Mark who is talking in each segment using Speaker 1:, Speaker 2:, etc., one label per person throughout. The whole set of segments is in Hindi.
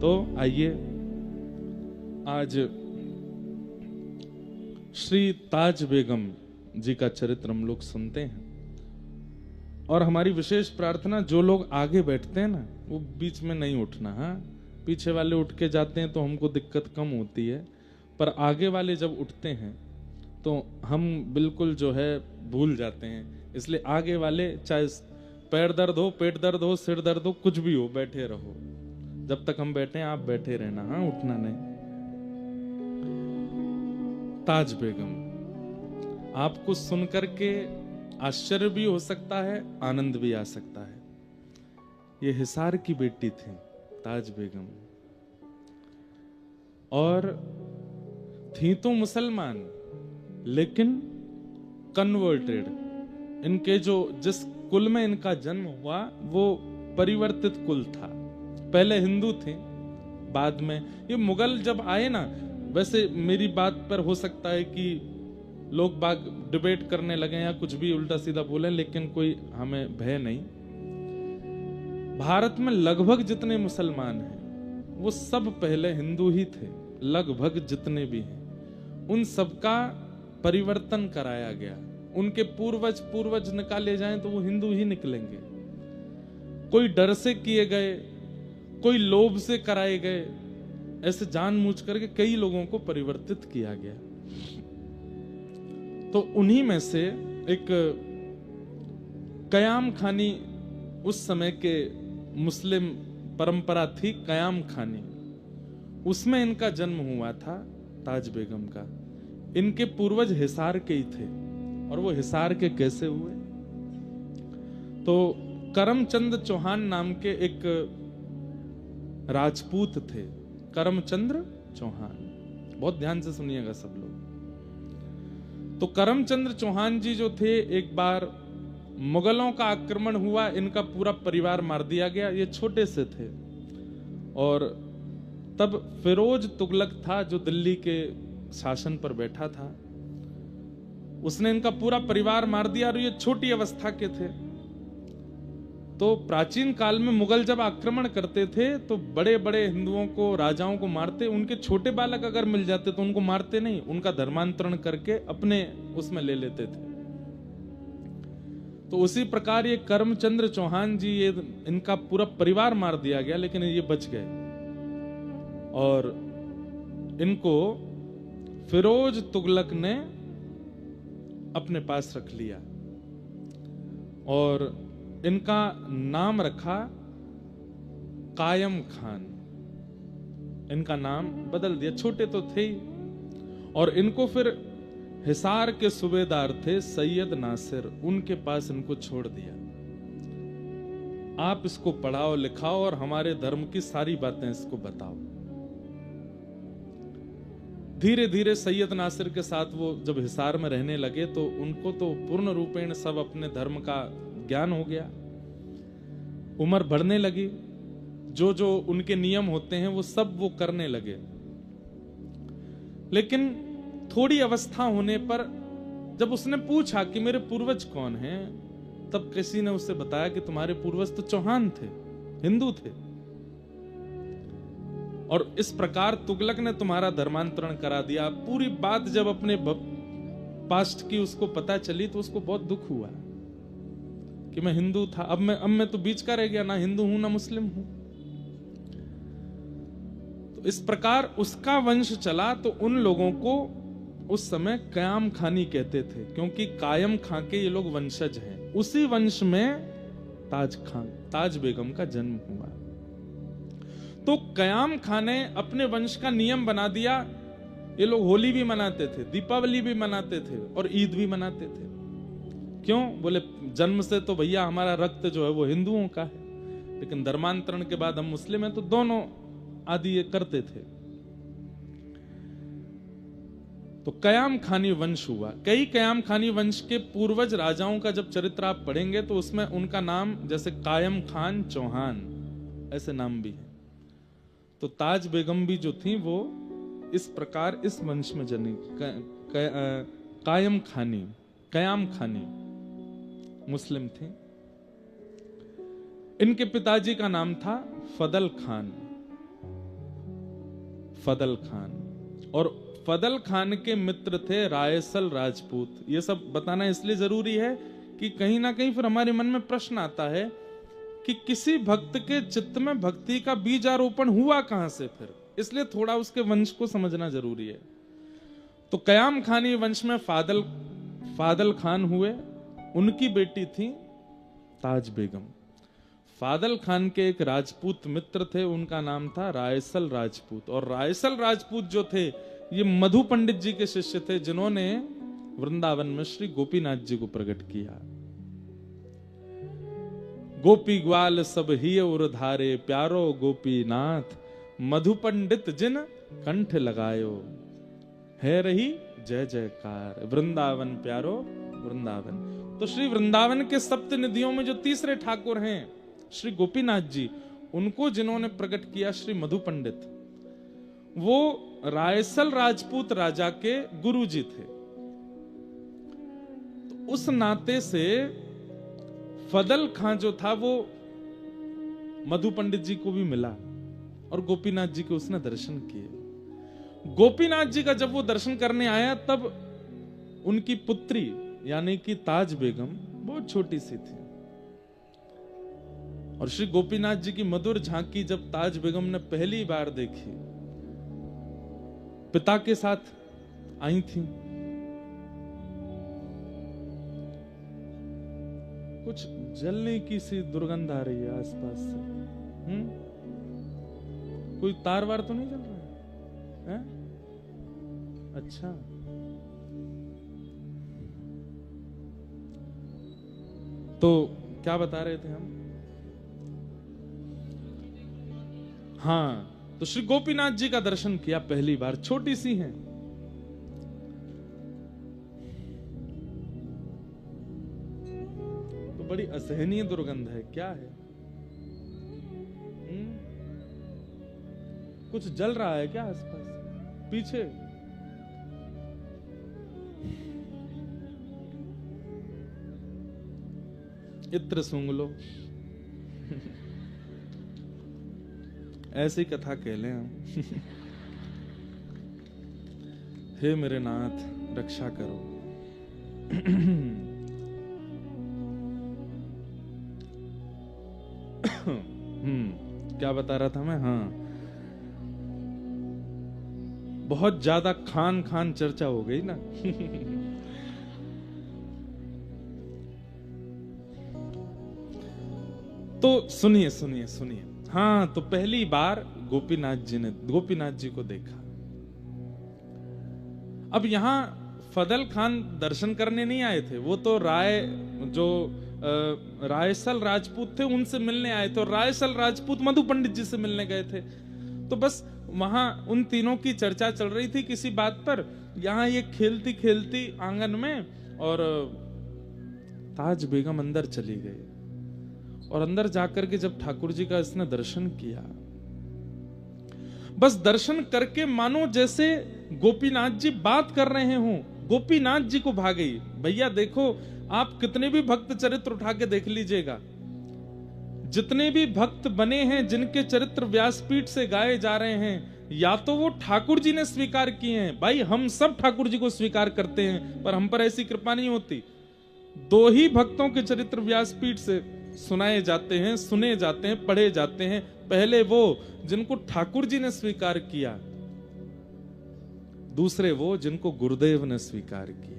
Speaker 1: तो आइए आज श्री ताज बेगम जी का चरित्र हम लोग सुनते हैं। और हमारी विशेष प्रार्थना, जो लोग आगे बैठते हैं ना, वो बीच में नहीं उठना। हाँ, पीछे वाले उठ के जाते हैं तो हमको दिक्कत कम होती है, पर आगे वाले जब उठते हैं तो हम बिल्कुल जो है भूल जाते हैं। इसलिए आगे वाले, चाहे पैर दर्द हो, पेट दर्द हो, सिर दर्द हो, कुछ भी हो, बैठे रहो। जब तक हम बैठे हैं आप बैठे रहना, हाँ, उठना नहीं। ताज बेगम, आपको सुनकर के आश्चर्य भी हो सकता है, आनंद भी आ सकता है। ये हिसार की बेटी थी ताज बेगम, और थी तो मुसलमान लेकिन कन्वर्टेड। इनके जो जिस कुल में इनका जन्म हुआ वो परिवर्तित कुल था। पहले हिंदू थे, बाद में ये मुगल जब आए ना, वैसे मेरी बात पर हो सकता है कि लोग बाग डिबेट करने लगे या कुछ भी उल्टा सीधा बोले, लेकिन कोई हमें भय नहीं। भारत में लगभग जितने मुसलमान हैं वो सब पहले हिंदू ही थे। लगभग जितने भी हैं उन सबका परिवर्तन कराया गया। उनके पूर्वज निकाले जाएं तो वो हिंदू ही निकलेंगे। कोई डर से किए गए, कोई लोभ से कराए गए, ऐसे जानबूझ करके कई लोगों को परिवर्तित किया गया। तो उन्हीं में से एक कयाम खानी, उस समय के मुस्लिम परंपरा थी कयाम खानी, उसमें इनका जन्म हुआ था ताज बेगम का। इनके पूर्वज हिसार के ही थे। और वो हिसार के कैसे हुए? तो करमचंद चौहान नाम के एक राजपूत थे, करमचंद्र चौहान। बहुत ध्यान से सुनिएगा सब लोग। तो करमचंद्र चौहान जी जो थे, एक बार मुगलों का आक्रमण हुआ, इनका पूरा परिवार मार दिया गया। ये छोटे से थे और तब फिरोज तुगलक था जो दिल्ली के शासन पर बैठा था। उसने इनका पूरा परिवार मार दिया और ये छोटी अवस्था के थे। तो प्राचीन काल में मुगल जब आक्रमण करते थे तो बड़े बड़े हिंदुओं को, राजाओं को मारते। उनके छोटे बालक अगर मिल जाते तो उनको मारते नहीं, उनका धर्मांतरण करके अपने उसमें ले लेते थे। तो उसी प्रकार ये करमचंद्र चौहान जी, ये इनका पूरा परिवार मार दिया गया, लेकिन ये बच गए और इनको फिरोज तुगलक ने अपने पास रख लिया और इनका नाम रखा कायम खान। इनका नाम बदल दिया, छोटे तो थे ही। और इनको फिर हिसार के सूबेदार थे सैयद नासिर, उनके पास इनको छोड़ दिया। आप इसको पढ़ाओ लिखाओ और हमारे धर्म की सारी बातें इसको बताओ। धीरे धीरे सैयद नासिर के साथ वो जब हिसार में रहने लगे तो उनको तो पूर्ण रूपेण सब अपने धर्म का ज्ञान हो गया। उम्र बढ़ने लगी, जो जो उनके नियम होते हैं वो सब वो करने लगे। लेकिन थोड़ी अवस्था होने पर जब उसने पूछा कि मेरे पूर्वज कौन हैं, तब किसी ने उसे बताया कि तुम्हारे पूर्वज तो चौहान थे, हिंदू थे, और इस प्रकार तुगलक ने तुम्हारा धर्मांतरण करा दिया। पूरी बात जब अपने पास्ट की उसको पता चली तो उसको बहुत दुख हुआ कि मैं हिंदू था, अब मैं तो बीच का रह गया, ना हिंदू हूं ना मुस्लिम हूं। तो इस प्रकार उसका वंश चला। तो उन लोगों को उस समय कयाम खानी कहते थे, क्योंकि कायम खां के ये लोग वंशज हैं। उसी वंश में ताज बेगम का जन्म हुआ। तो कयाम खान ने अपने वंश का नियम बना दिया। ये लोग होली भी मनाते थे, दीपावली भी मनाते थे और ईद भी मनाते थे। क्यों? बोले जन्म से तो भैया हमारा रक्त जो है वो हिंदुओं का है, लेकिन धर्मांतरण के बाद हम मुस्लिम हैं, तो दोनों आदि ये करते थे। तो कयाम खानी वंश हुआ। कई कयाम खानी वंश के पूर्वज राजाओं का जब चरित्र आप पढ़ेंगे तो उसमें उनका नाम, जैसे कायम खान चौहान, ऐसे नाम भी है। तो ताज बेगम भी जो थी वो इस प्रकार इस वंश में जनी। कयाम खानी मुस्लिम थी। इनके पिताजी का नाम था फदल खान। फदल खान, और फदल खान के मित्र थे रायसल राजपूत। ये सब बताना इसलिए जरूरी है कि कहीं ना कहीं फिर हमारे मन में प्रश्न आता है कि किसी भक्त के चित्त में भक्ति का बीज आरोपण हुआ कहां से फिर, इसलिए थोड़ा उसके वंश को समझना जरूरी है। तो कयाम खानी वंश में फादल खान हुए, उनकी बेटी थी ताज बेगम। फादल खान के एक राजपूत मित्र थे, उनका नाम था रायसल राजपूत। और रायसल राजपूत जो थे ये मधु पंडित जी के शिष्य थे, जिन्होंने वृंदावन में श्री गोपीनाथ जी को प्रकट किया। गोपी ग्वाल सब ही उर धारे, प्यारो गोपीनाथ मधु पंडित जिन कंठ लगायो, है रही जय जयकार वृंदावन प्यारो वृंदावन। तो श्री वृंदावन के सप्त निधियों में जो तीसरे ठाकुर हैं श्री गोपीनाथ जी, उनको जिन्होंने प्रकट किया श्री मधु पंडित, वो रायसल राजपूत राजा के गुरु जी थे। तो उस नाते से फदल खां जो था वो मधु पंडित जी को भी मिला और गोपीनाथ जी के उसने दर्शन किए। गोपीनाथ जी का जब वो दर्शन करने आया तब उनकी पुत्री यानी कि ताज बेगम बहुत छोटी सी थी, और श्री गोपीनाथ जी की मधुर झांकी जब ताज बेगम ने पहली बार देखी, पिता के साथ आई थी, कुछ जलने की सी दुर्गंध आ रही है आसपास से। कोई तार वार तो नहीं जल रहा है? अच्छा, तो क्या बता रहे थे हम? हाँ, तो श्री गोपीनाथ जी का दर्शन किया पहली बार, छोटी सी हैं। तो बड़ी असहनीय दुर्गंध है, क्या है? कुछ जल रहा है क्या आसपास पीछे? इत्र सूंघ लो। ऐसी कथा कह लें हम। हे मेरे नाथ रक्षा करो। क्या बता रहा था मैं? हाँ, बहुत ज्यादा खान खान चर्चा हो गई ना। तो सुनिए सुनिए सुनिए। हाँ, तो पहली बार गोपीनाथ जी को देखा। अब यहां फदल खान दर्शन करने नहीं आए थे, वो तो रायसल राजपूत थे, उनसे मिलने आए थे। और रायसल राजपूत मधु पंडित जी से मिलने गए थे। तो बस वहां उन तीनों की चर्चा चल रही थी किसी बात पर। यहां ये खेलती खेलती आंगन में, और ताज बेगम अंदर चली गई। और अंदर जाकर के जब ठाकुर जी का इसने दर्शन किया, बस दर्शन करके मानो जैसे गोपीनाथ जी बात कर रहे हों, गोपीनाथ जी को भागी। भैया देखो, आप कितने भी भक्त चरित्र उठा के देख लीजिएगा, जितने भी भक्त बने हैं जिनके चरित्र व्यासपीठ से गाए जा रहे हैं, या तो वो ठाकुर जी ने स्वीकार किए हैं। भाई हम सब ठाकुर जी को स्वीकार करते हैं, पर हम पर ऐसी कृपा नहीं होती। दो ही भक्तों के चरित्र व्यासपीठ से सुनाए जाते हैं, सुने जाते हैं, पढ़े जाते हैं। पहले वो जिनको ठाकुर जी ने स्वीकार किया, दूसरे वो जिनको गुरुदेव ने स्वीकार किया।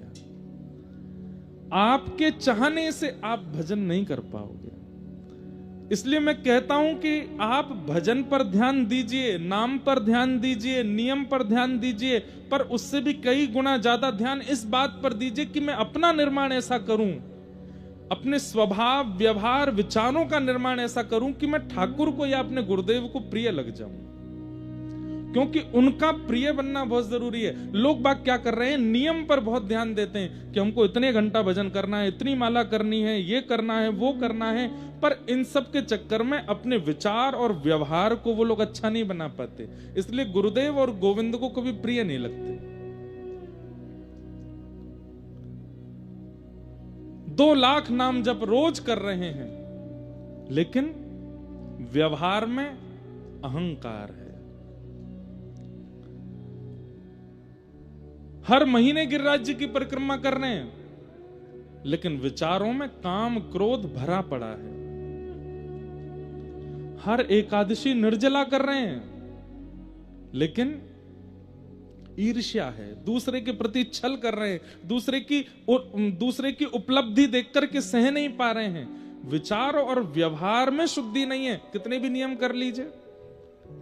Speaker 1: आपके चाहने से आप भजन नहीं कर पाओगे। इसलिए मैं कहता हूं कि आप भजन पर ध्यान दीजिए, नाम पर ध्यान दीजिए, नियम पर ध्यान दीजिए, पर उससे भी कई गुना ज्यादा ध्यान इस बात पर दीजिए कि मैं अपना निर्माण ऐसा करूं, अपने स्वभाव व्यवहार विचारों का निर्माण ऐसा करूं कि मैं ठाकुर को या अपने गुरुदेव को प्रिय लग जाऊं। क्योंकि उनका प्रिय बनना बहुत जरूरी है। लोग बाग क्या कर रहे हैं, नियम पर बहुत ध्यान देते हैं कि हमको इतने घंटा भजन करना है, इतनी माला करनी है, ये करना है, वो करना है, पर इन सब के चक्कर में अपने विचार और व्यवहार को वो लोग अच्छा नहीं बना पाते। इसलिए गुरुदेव और गोविंद को कभी प्रिय नहीं लगते। 2 लाख नाम जप रोज कर रहे हैं, लेकिन व्यवहार में अहंकार है। हर महीने गिरिराज जी की परिक्रमा कर रहे हैं, लेकिन विचारों में काम क्रोध भरा पड़ा है। हर एकादशी निर्जला कर रहे हैं, लेकिन ईर्ष्या है, दूसरे के प्रति छल कर रहे हैं, दूसरे की उपलब्धि देख करके सह नहीं पा रहे हैं। विचार और व्यवहार में शुद्धि नहीं है, कितने भी नियम कर लीजिए,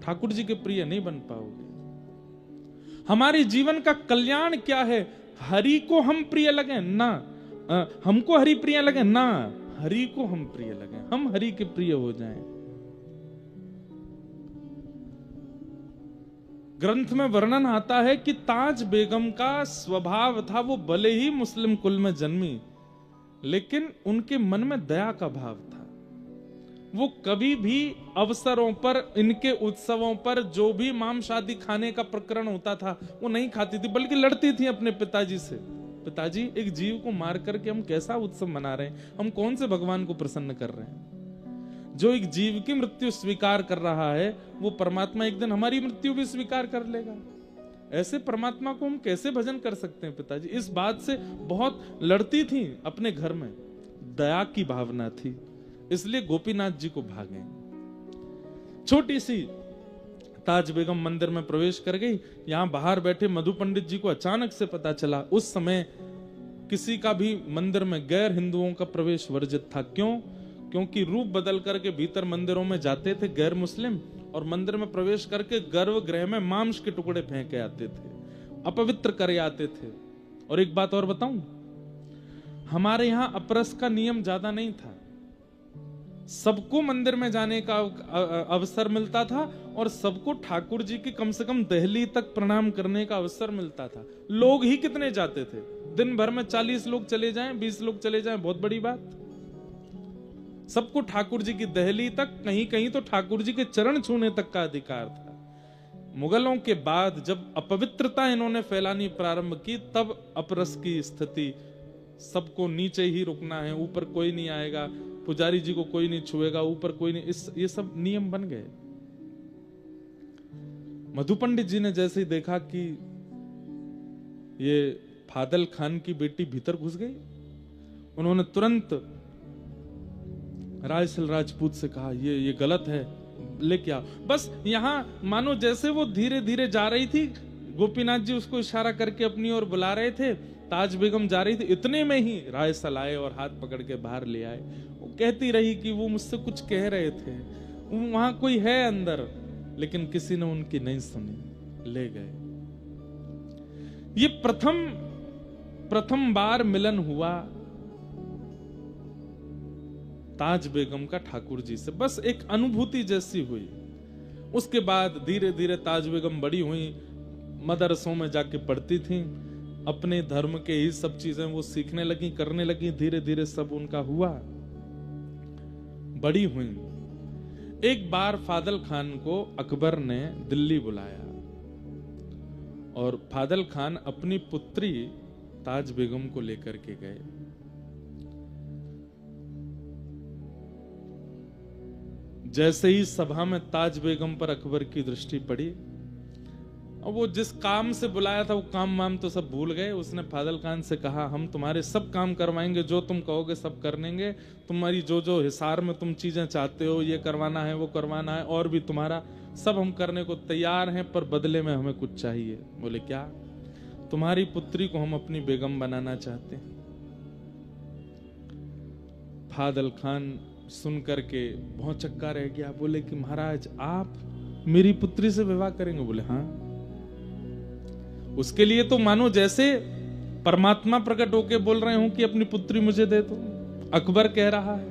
Speaker 1: ठाकुर जी के प्रिय नहीं बन पाओगे। हमारे जीवन का कल्याण क्या है? हरि को हम प्रिय लगे ना, हमको हरि प्रिय लगे ना, हरि को हम प्रिय लगे, हम हरि के प्रिय हो जाएं। ग्रंथ में वर्णन आता है कि ताज बेगम का स्वभाव था, वो भले ही मुस्लिम कुल में जन्मी, लेकिन उनके मन में दया का भाव था। वो कभी भी अवसरों पर, इनके उत्सवों पर जो भी माम शादी खाने का प्रकरण होता था वो नहीं खाती थी, बल्कि लड़ती थी अपने पिताजी से। पिताजी, एक जीव को मार करके हम कैसा उत्सव मना रहे हैं, हम कौन से भगवान को प्रसन्न कर रहे हैं? जो एक जीव की मृत्यु स्वीकार कर रहा है, वो परमात्मा एक दिन हमारी मृत्यु भी स्वीकार कर लेगा। ऐसे परमात्मा को हम कैसे भजन कर सकते हैं? पिताजी इस बात से बहुत लड़ती थी अपने घर में, दया की भावना थी, इसलिए गोपीनाथ जी को भागे। छोटी सी ताज बेगम मंदिर में प्रवेश कर गई। यहां बाहर बैठे मधु पंडित जी को अचानक से पता चला, उस समय किसी का भी मंदिर में गैर हिंदुओं का प्रवेश वर्जित था। क्यों? क्योंकि रूप बदल करके भीतर मंदिरों में जाते थे गैर मुस्लिम, और मंदिर में प्रवेश करके गर्भगृह में मांस के टुकड़े फेंके आते थे, अपवित्र करे आते थे। और एक बात और बताऊं, हमारे यहां अपरस का नियम ज्यादा नहीं था, सबको मंदिर में जाने का अवसर मिलता था, और सबको ठाकुर जी की कम से कम दहली तक प्रणाम करने का अवसर मिलता था। लोग ही कितने जाते थे, दिन भर में 40 लोग चले जाएं, 20 लोग चले जाएं, बहुत बड़ी बात। सबको ठाकुर जी की दहली तक, कहीं कहीं तो ठाकुर जी के चरण छूने तक का अधिकार था। मुगलों के बाद जब अपवित्रता इन्होंने फैलानी प्रारंभ की, तब अपरस की स्थिति, सबको नीचे ही रुकना है, ऊपर कोई नहीं आएगा, पुजारी जी को कोई नहीं छुएगा, ऊपर कोई नहीं, ये सब नियम बन गए। मधु पंडित जी ने जैसे ही देखा कि ये फादल खान की बेटी भीतर घुस गई, उन्होंने तुरंत रायसल राजपूत से कहा, ये गलत है, लेके आओ। बस यहां मानो जैसे वो धीरे धीरे जा रही थी, गोपीनाथ जी उसको इशारा करके अपनी ओर बुला रहे थे, ताज बेगम जा रही थी, इतने में ही रायसल आए और हाथ पकड़ के बाहर ले आए। वो कहती रही कि वो मुझसे कुछ कह रहे थे, वहां कोई है अंदर, लेकिन किसी ने उनकी नहीं सुनी, ले गए। ये प्रथम बार मिलन हुआ ताज बेगम का ठाकुर जी से, बस एक अनुभूति जैसी हुई। उसके बाद धीरे धीरे ताज बेगम बड़ी हुई, मदरसों में जाके पढ़ती थी, अपने धर्म के ही सब चीजें वो सीखने लगी, करने लगी, धीरे धीरे सब उनका हुआ, बड़ी हुई। एक बार फादल खान को अकबर ने दिल्ली बुलाया, और फादल खान अपनी पुत्री ताज बेगम को लेकर के गए। जैसे ही सभा में ताज बेगम पर अकबर की दृष्टि पड़ी, और वो जिस काम से बुलाया था वो काम वाम तो सब भूल गए। उसने फादल खान से कहा, हम तुम्हारे सब काम करवाएंगे, जो तुम कहोगे सब कर लेंगे, तुम्हारी जो जो हिसार में तुम चीजें चाहते हो, ये करवाना है वो करवाना है, और भी तुम्हारा सब हम करने को तैयार हैं, पर बदले में हमें कुछ चाहिए। बोले क्या? तुम्हारी पुत्री को हम अपनी बेगम बनाना चाहते हैं। फादल खान सुन करके बहुत चक्का रह गया, बोले कि महाराज आप मेरी पुत्री से विवाह करेंगे? बोले हाँ। उसके लिए तो मानो जैसे परमात्मा प्रकट होके बोल रहे हो कि अपनी पुत्री मुझे दे दो, अकबर कह रहा है।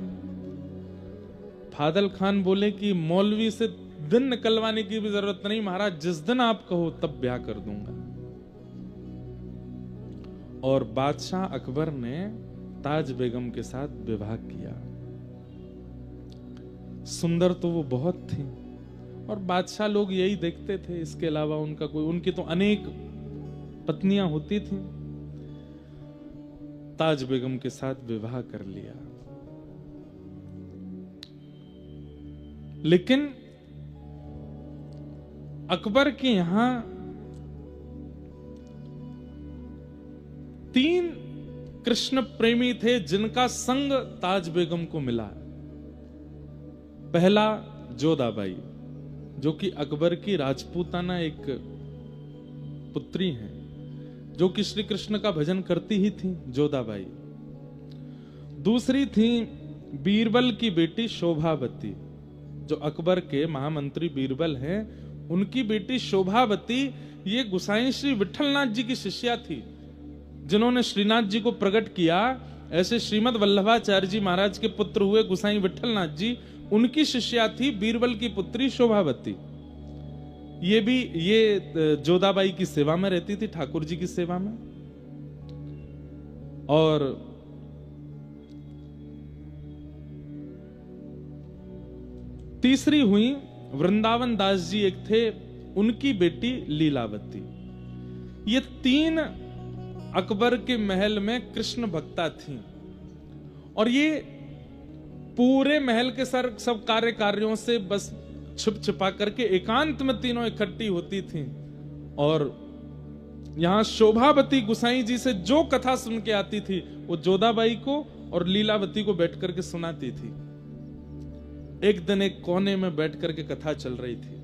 Speaker 1: फादल खान बोले कि मौलवी से दिन निकलवाने की भी जरूरत नहीं महाराज, जिस दिन आप कहो तब ब्याह कर दूंगा। और बादशाह अकबर ने ताज बेगम के साथ विवाह किया। सुंदर तो वो बहुत थी, और बादशाह लोग यही देखते थे, इसके अलावा उनका कोई, उनकी तो अनेक पत्नियां होती थी। ताज बेगम के साथ विवाह कर लिया, लेकिन अकबर के यहां 3 कृष्ण प्रेमी थे जिनका संग ताज बेगम को मिला। पहला जोधाबाई, जो कि अकबर की राजपूताना एक पुत्री हैं, जो कि श्री कृष्ण का भजन करती ही थी, जोधाबाई। दूसरी थी बीरबल की बेटी शोभावती, जो अकबर के महामंत्री बीरबल हैं, उनकी बेटी शोभावती ये गुसाई श्री विठलनाथ जी की शिष्या थी, जिन्होंने श्रीनाथ जी को प्रकट किया। ऐसे श्रीमद वल्लभाचार्य जी महाराज के पुत्र हुए गुसाई विठलनाथ जी, उनकी शिष्या थी बीरबल की पुत्री शोभावती। ये जोधाबाई की सेवा में रहती थी, ठाकुर जी की सेवा में। और तीसरी हुई वृंदावन दास जी, एक थे, उनकी बेटी लीलावती। ये 3 अकबर के महल में कृष्ण भक्ता थी, और ये पूरे महल के सब कार्यों से बस छुप छुपा करके एकांत में तीनों इकट्ठी होती थी। और यहां शोभावती गुसाई जी से जो कथा सुन के आती थी, वो जोधाबाई को और लीलावती को बैठ करके सुनाती थी। एक दिन एक कोने में बैठ करके कथा चल रही थी,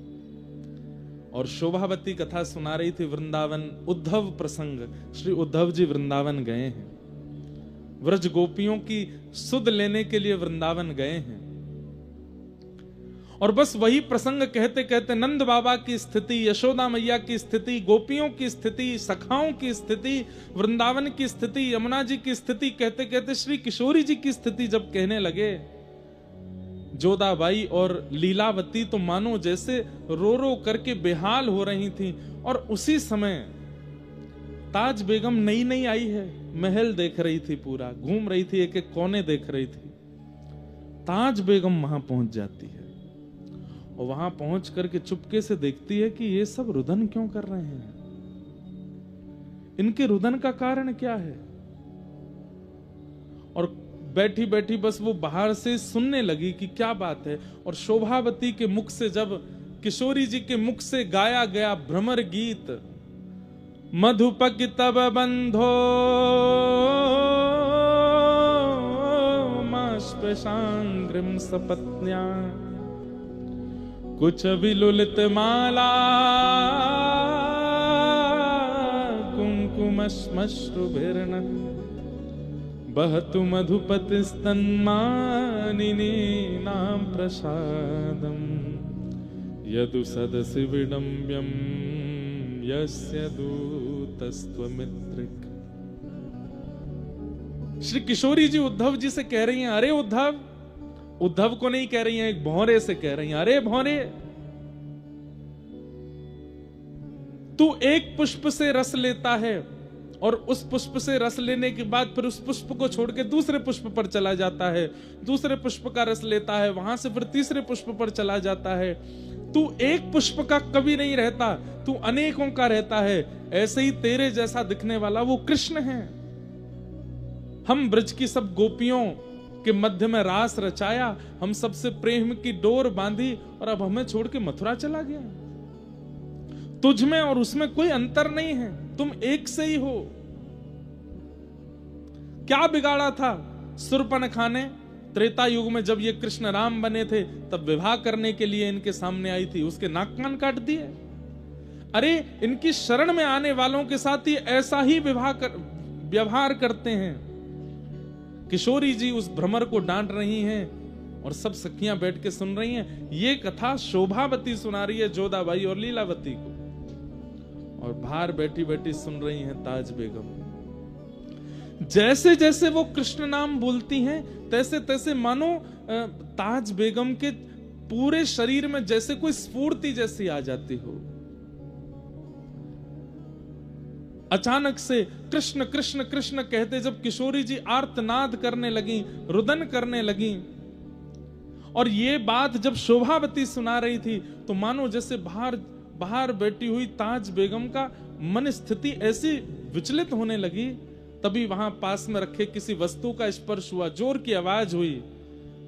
Speaker 1: और शोभावती कथा सुना रही थी वृंदावन उद्धव प्रसंग। श्री उद्धव जी वृंदावन गए हैं, व्रज गोपियों की सुध लेने के लिए वृंदावन गए हैं। और बस वही प्रसंग कहते कहते नंद बाबा की स्थिति, यशोदा मैया की स्थिति, गोपियों की स्थिति, सखाओं की स्थिति, वृंदावन की स्थिति, यमुना जी की स्थिति कहते कहते श्री किशोरी जी की स्थिति जब कहने लगे, जोधाबाई और लीलावती तो मानो जैसे रो रो करके बेहाल हो रही थी। और उसी समय ताज बेगम नई नई आई है, महल देख रही थी, पूरा घूम रही थी, एक एक कोने देख रही थी। ताज बेगम वहां पहुंच जाती है, और वहां पहुंच करके चुपके से देखती है कि ये सब रुदन क्यों कर रहे हैं, इनके रुदन का कारण क्या है। और बैठी बैठी बस वो बाहर से सुनने लगी कि क्या बात है। और शोभावती के मुख से, जब किशोरी जी के मुख से गाया गया भ्रमर गीत, मधुपक तब बंधो मास्पृशांग्रिम सपत्न्या कुछ विलुलित माला कुंकुमश्मश्रुभिर्न बहतु मधुपति स्तन्मानिनी नाम प्रसादम यदु सदसि विडम्ब्यम यस्य दूतस्त्वमित्रिक। श्री किशोरी जी उद्धव जी से कह रही हैं, अरे उद्धव, उद्धव को नहीं कह रही हैं, एक भौरे से कह रही हैं, अरे भौरे, तू एक पुष्प से रस लेता है और उस पुष्प से रस लेने के बाद फिर उस पुष्प को छोड़ के दूसरे पुष्प पर चला जाता है, दूसरे पुष्प का रस लेता है, वहां से फिर तीसरे पुष्प पर चला जाता है। तू एक पुष्प का कभी नहीं रहता, तू अनेकों का रहता है। ऐसे ही तेरे जैसा दिखने वाला वो कृष्ण है। हम ब्रज की सब गोपियों के मध्य में रास रचाया, हम सबसे प्रेम की डोर बांधी, और अब हमें छोड़ के मथुरा चला गया। तुझ में और उसमें कोई अंतर नहीं है, तुम एक से ही हो। क्या बिगाड़ा था शूर्पणखा ने? त्रेता युग में जब ये कृष्ण राम बने थे, तब विवाह करने के लिए इनके सामने आई थी, उसके नाक कान काट दिए। अरे इनकी शरण में आने वालों के साथ ही ऐसा ही व्यवहार करते हैं। किशोरी जी उस भ्रमर को डांट रही हैं, और सब सखियां बैठ के सुन रही हैं। ये कथा शोभावती सुना रही है जोधाबाई और लीलावती को, और बाहर बैठी बैठी सुन रही हैं ताज बेगम। जैसे जैसे वो कृष्ण नाम बोलती हैं, तैसे तैसे मानो ताज बेगम के पूरे शरीर में जैसे कोई स्फूर्ति जैसी आ जाती हो। अचानक से कृष्ण कृष्ण कृष्ण कहते जब किशोरी जी आर्तनाद करने लगी, रुदन करने लगी, और ये बात जब शोभावती सुना रही थी, तो मानो जैसे बाहर बैठी हुई ताज बेगम का मन स्थिति ऐसी विचलित होने लगी। तभी वहां पास में रखे किसी वस्तु का स्पर्श हुआ, जोर की आवाज हुई,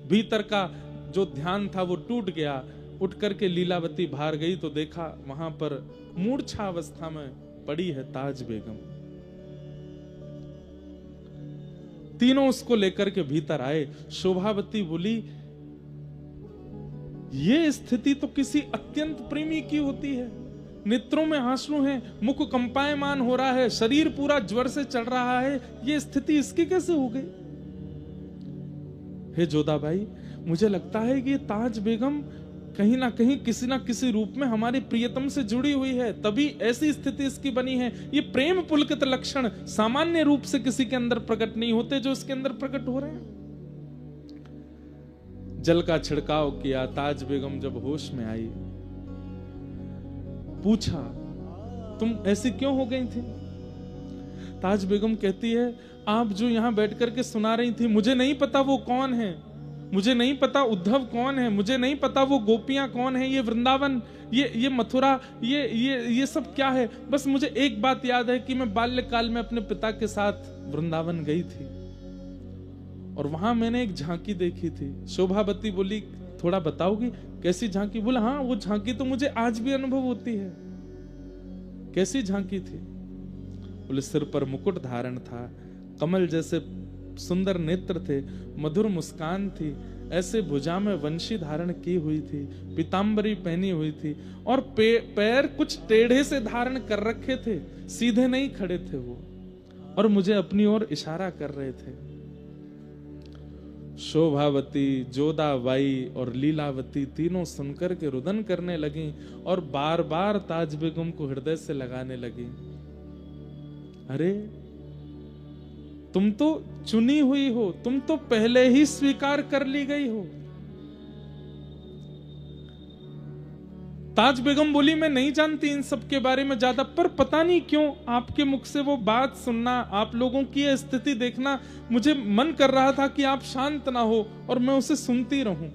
Speaker 1: भीतर का जो ध्यान था वो टूट गया। उठ करके लीलावती बाहर गई तो देखा वहां पर मूर्छा अवस्था में पड़ी है ताज बेगम। तीनों उसको लेकर के भीतर आए। शोभावती बोली, ये स्थिति तो किसी अत्यंत प्रेमी की होती है। नेत्रों में आंसू हैं, मुख कंपायमान हो रहा है, शरीर पूरा ज्वर से चढ़ रहा है, ये स्थिति इसकी कैसे हो गई? हे जोधाबाई, मुझे लगता है कि ताज बेगम कहीं ना कहीं किसी ना किसी रूप में हमारे प्रियतम से जुड़ी हुई है, तभी ऐसी स्थिति इसकी बनी है। ये प्रेम पुलकित लक्षण सामान्य रूप से किसी के अंदर प्रकट नहीं होते जो इसके अंदर प्रकट हो रहे हैं। जल का छिड़काव किया। ताज बेगम जब होश में आई, पूछा, तुम ऐसी क्यों हो गई थी? ताज बेगम कहती है, आप जो यहां बैठ करके सुना रही थी, मुझे नहीं पता वो कौन है, मुझे नहीं पता उद्धव कौन है, मुझे नहीं पता वो गोपियां कौन है, ये वृंदावन, ये मथुरा, ये सब क्या है। बस मुझे एक बात याद है कि मैं बाल्यकाल में अपने पिता के साथ वृंदावन गई थी और वहां मैंने एक झांकी देखी थी। शोभावती बोली, थोड़ा बताओगी कैसी झांकी? बोला, हाँ, वो झांकी तो मुझे आज भी अनुभव होती है। कैसी झांकी थी? बोले, सिर पर मुकुट धारण था, कमल जैसे सुंदर नेत्र थे, मधुर मुस्कान थी, ऐसे भुजा में वंशी धारण की हुई थी, पीतांबरी पहनी हुई थी और पैर कुछ टेढ़े से धारण कर रखे थे, सीधे नहीं खड़े थे वो, और मुझे अपनी ओर इशारा कर रहे थे। शोभावती, जोधाबाई और लीलावती तीनों सुनकर के रुदन करने लगी और बार बार ताज बेगम को हृदय से लगाने लगी। अरे, तुम तो चुनी हुई हो, तुम तो पहले ही स्वीकार कर ली गई हो। ताज बेगम बोली, मैं नहीं जानती इन सब के बारे में ज्यादा, पर पता नहीं क्यों आपके मुख से वो बात सुनना, आप लोगों की यह स्थिति देखना, मुझे मन कर रहा था कि आप शांत ना हो और मैं उसे सुनती रहूं।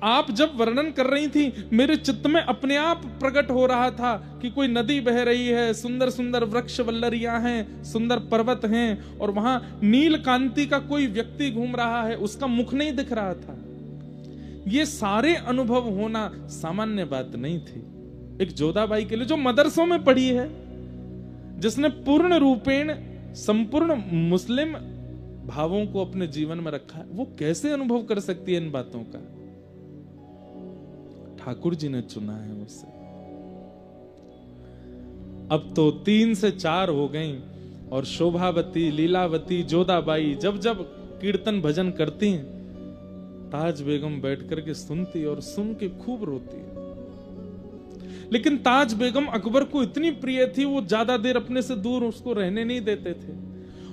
Speaker 1: आप जब वर्णन कर रही थी, मेरे चित्त में अपने आप प्रकट हो रहा था कि कोई नदी बह रही है, सुंदर सुंदर वृक्ष वल्लरियां हैं, सुंदर पर्वत हैं, और वहां नील कांति का कोई व्यक्ति घूम रहा है, उसका मुख नहीं दिख रहा था। ये सारे अनुभव होना सामान्य बात नहीं थी एक जोधाबाई के लिए, जो मदरसों में पढ़ी है, जिसने पूर्ण रूपेण संपूर्ण मुस्लिम भावों को अपने जीवन में रखा है। वो कैसे अनुभव कर सकती है इन बातों का? ठाकुर जी ने चुना है उसे। अब तो 3 से 4 हो गई और शोभावती, लीलावती, जोधाबाई जब जब कीर्तन भजन करती हैं, ताज बेगम बैठ करके सुनती और सुन के खूब रोती। लेकिन ताज बेगम अकबर को इतनी प्रिय थी, वो ज्यादा देर अपने से दूर उसको रहने नहीं देते थे,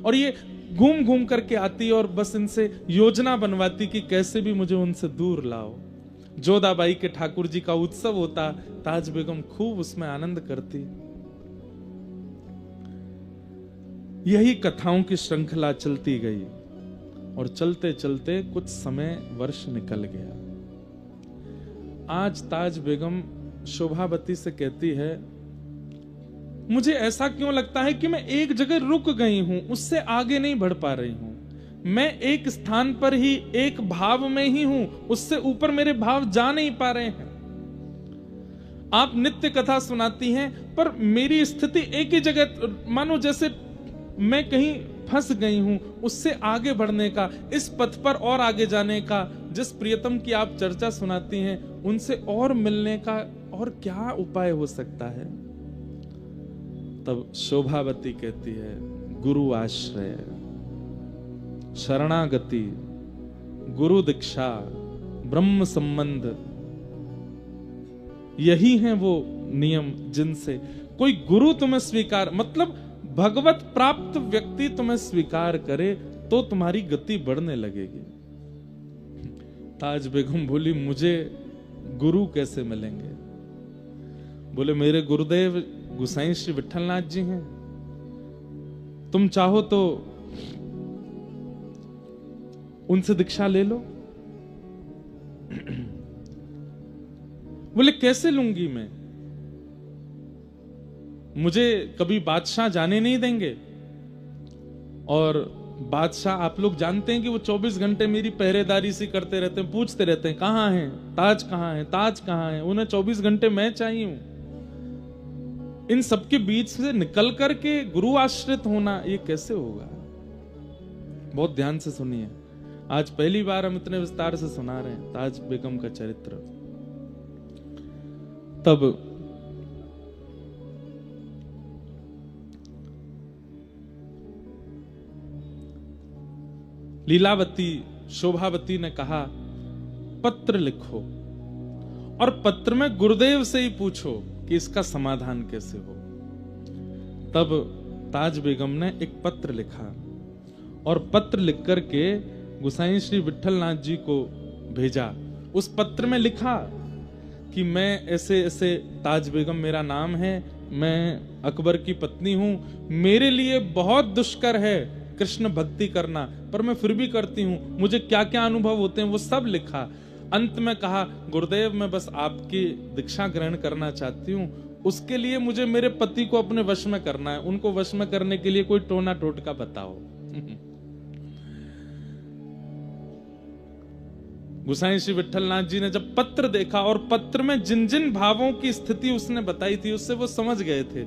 Speaker 1: और ये घूम घूम करके आती और बस इनसे योजना बनवाती कि कैसे भी मुझे उनसे दूर लाओ। जोधाबाई के ठाकुर जी का उत्सव होता, ताज बेगम खूब उसमें आनंद करती। यही कथाओं की श्रृंखला चलती गई और चलते चलते कुछ समय वर्ष निकल गया। आज ताज बेगम शोभावती से कहती है, मुझे ऐसा क्यों लगता है कि मैं एक जगह रुक गई हूं, उससे आगे नहीं बढ़ पा रही हूं। मैं एक स्थान पर ही, एक भाव में ही हूं, उससे ऊपर मेरे भाव जा नहीं पा रहे हैं। आप नित्य कथा सुनाती हैं, पर मेरी स्थिति एक ही जगह, मानो जैसे मैं कहीं फंस गई हूं। उससे आगे बढ़ने का, इस पथ पर और आगे जाने का, जिस प्रियतम की आप चर्चा सुनाती हैं, उनसे और मिलने का और क्या उपाय हो सकता है? तब शोभावती कहती है, गुरु आश्रय, शरणागति, गुरु दीक्षा, ब्रह्म संबंध, यही हैं वो नियम जिनसे कोई गुरु तुम्हें स्वीकार, मतलब भगवत प्राप्त व्यक्ति तुम्हें स्वीकार करे तो तुम्हारी गति बढ़ने लगेगी। ताज बेगम बोली, मुझे गुरु कैसे मिलेंगे? बोले, मेरे गुरुदेव गुसाई श्री विठलनाथ जी हैं, तुम चाहो तो उनसे दीक्षा ले लो। बोले, कैसे लूंगी मैं? मुझे कभी बादशाह जाने नहीं देंगे, और बादशाह आप लोग जानते हैं कि वो 24 घंटे मेरी पहरेदारी सी करते रहते हैं, पूछते रहते हैं कहां हैं, ताज कहां है, ताज कहां है। उन्हें 24 घंटे मैं चाहिए हूं। इन सबके बीच से निकल करके गुरु आश्रित होना, ये कैसे होगा? बहुत ध्यान से सुनिए, आज पहली बार हम इतने विस्तार से सुना रहे हैं ताज बेगम का चरित्र। तब लीलावती शोभावती ने कहा पत्र लिखो और पत्र में गुरुदेव से ही पूछो कि इसका समाधान कैसे हो। तब ताज बेगम ने एक पत्र लिखा और पत्र लिख करके गोसाई श्री विठलनाथ जी को भेजा। उस पत्र में लिखा कि मैं ऐसे ऐसे, ताज बेगम मेरा नाम है, मैं अकबर की पत्नी हूं, मेरे लिए बहुत दुष्कर है कृष्ण भक्ति करना, पर मैं फिर भी करती हूं, मुझे क्या क्या अनुभव होते हैं वो सब लिखा। अंत में कहा गुरुदेव मैं बस आपकी दीक्षा ग्रहण करना चाहती हूं, उसके लिए मुझे मेरे पति को अपने वश में करना है, उनको वश में करने के लिए कोई टोना टोटका बताओ। गोसाई श्री विठलनाथ जी ने जब पत्र देखा और पत्र में जिन जिन भावों की स्थिति उसने बताई थी उससे वो समझ गए थे।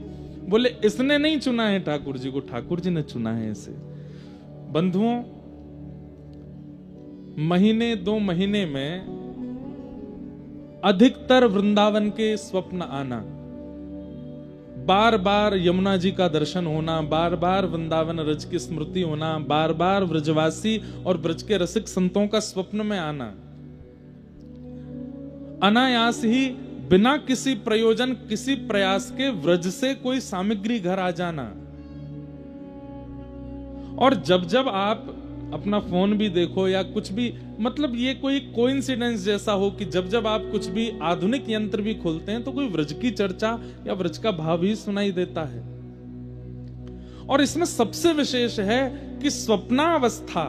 Speaker 1: बोले इसने नहीं चुना है ठाकुर जी को, ठाकुर जी ने चुना है इसे। बंधुओं, महीने 2 महीने में अधिकतर वृंदावन के स्वप्न आना, बार बार यमुना जी का दर्शन होना, बार बार वृंदावन रज की स्मृति होना, बार बार ब्रजवासी और ब्रज के रसिक संतों का स्वप्न में आना, अनायास ही बिना किसी प्रयोजन किसी प्रयास के व्रज से कोई सामग्री घर आ जाना। और जब जब आप अपना फोन भी देखो या कुछ भी, मतलब ये कोई कोइंसिडेंस जैसा हो कि जब जब आप कुछ भी आधुनिक यंत्र भी खोलते हैं तो कोई व्रज की चर्चा या व्रज का भाव ही सुनाई देता है। और इसमें सबसे विशेष है कि स्वप्नावस्था,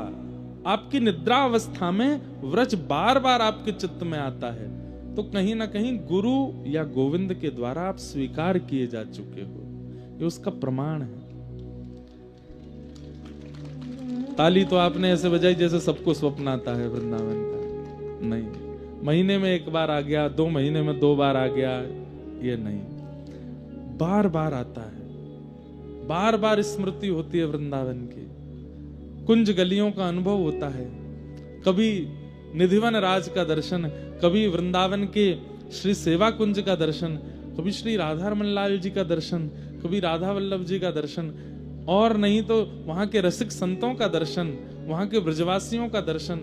Speaker 1: आपकी निद्रा अवस्था में व्रज बार बार आपके चित्त में आता है, तो कहीं ना कहीं गुरु या गोविंद के द्वारा आप स्वीकार किए जा चुके हो, ये उसका प्रमाण है। ताली तो आपने ऐसे बजाई जैसे सबको स्वप्न आता है वृंदावन का, नहीं। महीने में 1 बार आ गया, 2 महीने में 2 बार आ गया, ये नहीं, बार बार आता है, बार बार स्मृति होती है वृंदावन की, कुंज गलियों का अनुभव होता है। कभी निधिवन राज का दर्शन, कभी वृंदावन के श्री सेवा कुंज का दर्शन, कभी श्री राधा रमन लाल जी का दर्शन, कभी राधा वल्लभ जी का दर्शन, और नहीं तो वहां के रसिक संतों का दर्शन, वहां के ब्रजवासियों का दर्शन।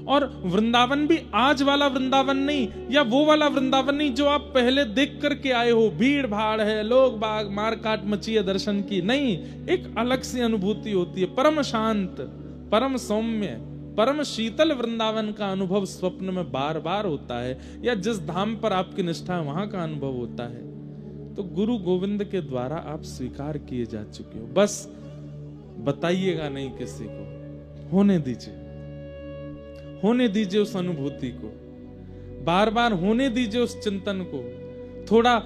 Speaker 1: और वृंदावन भी आज वाला वृंदावन नहीं, या वो वाला वृंदावन नहीं जो आप पहले देख करके आए हो, भीड़ भाड़ है, लोग बाग मार काट मची है दर्शन की, नहीं। एक अलग सी अनुभूति होती है, परम शांत, परम सौम्य, परम शीतल वृंदावन का अनुभव स्वप्न में बार बार होता है, या जिस धाम पर आपकी निष्ठा है वहां का अनुभव होता है। तो गुरु गोविंद के द्वारा आप स्वीकार किए जा चुके हो, बस बताइएगा नहीं किसी को, होने दीजिए, होने दीजिए उस अनुभूति को, बार बार होने दीजिए उस चिंतन को। थोड़ा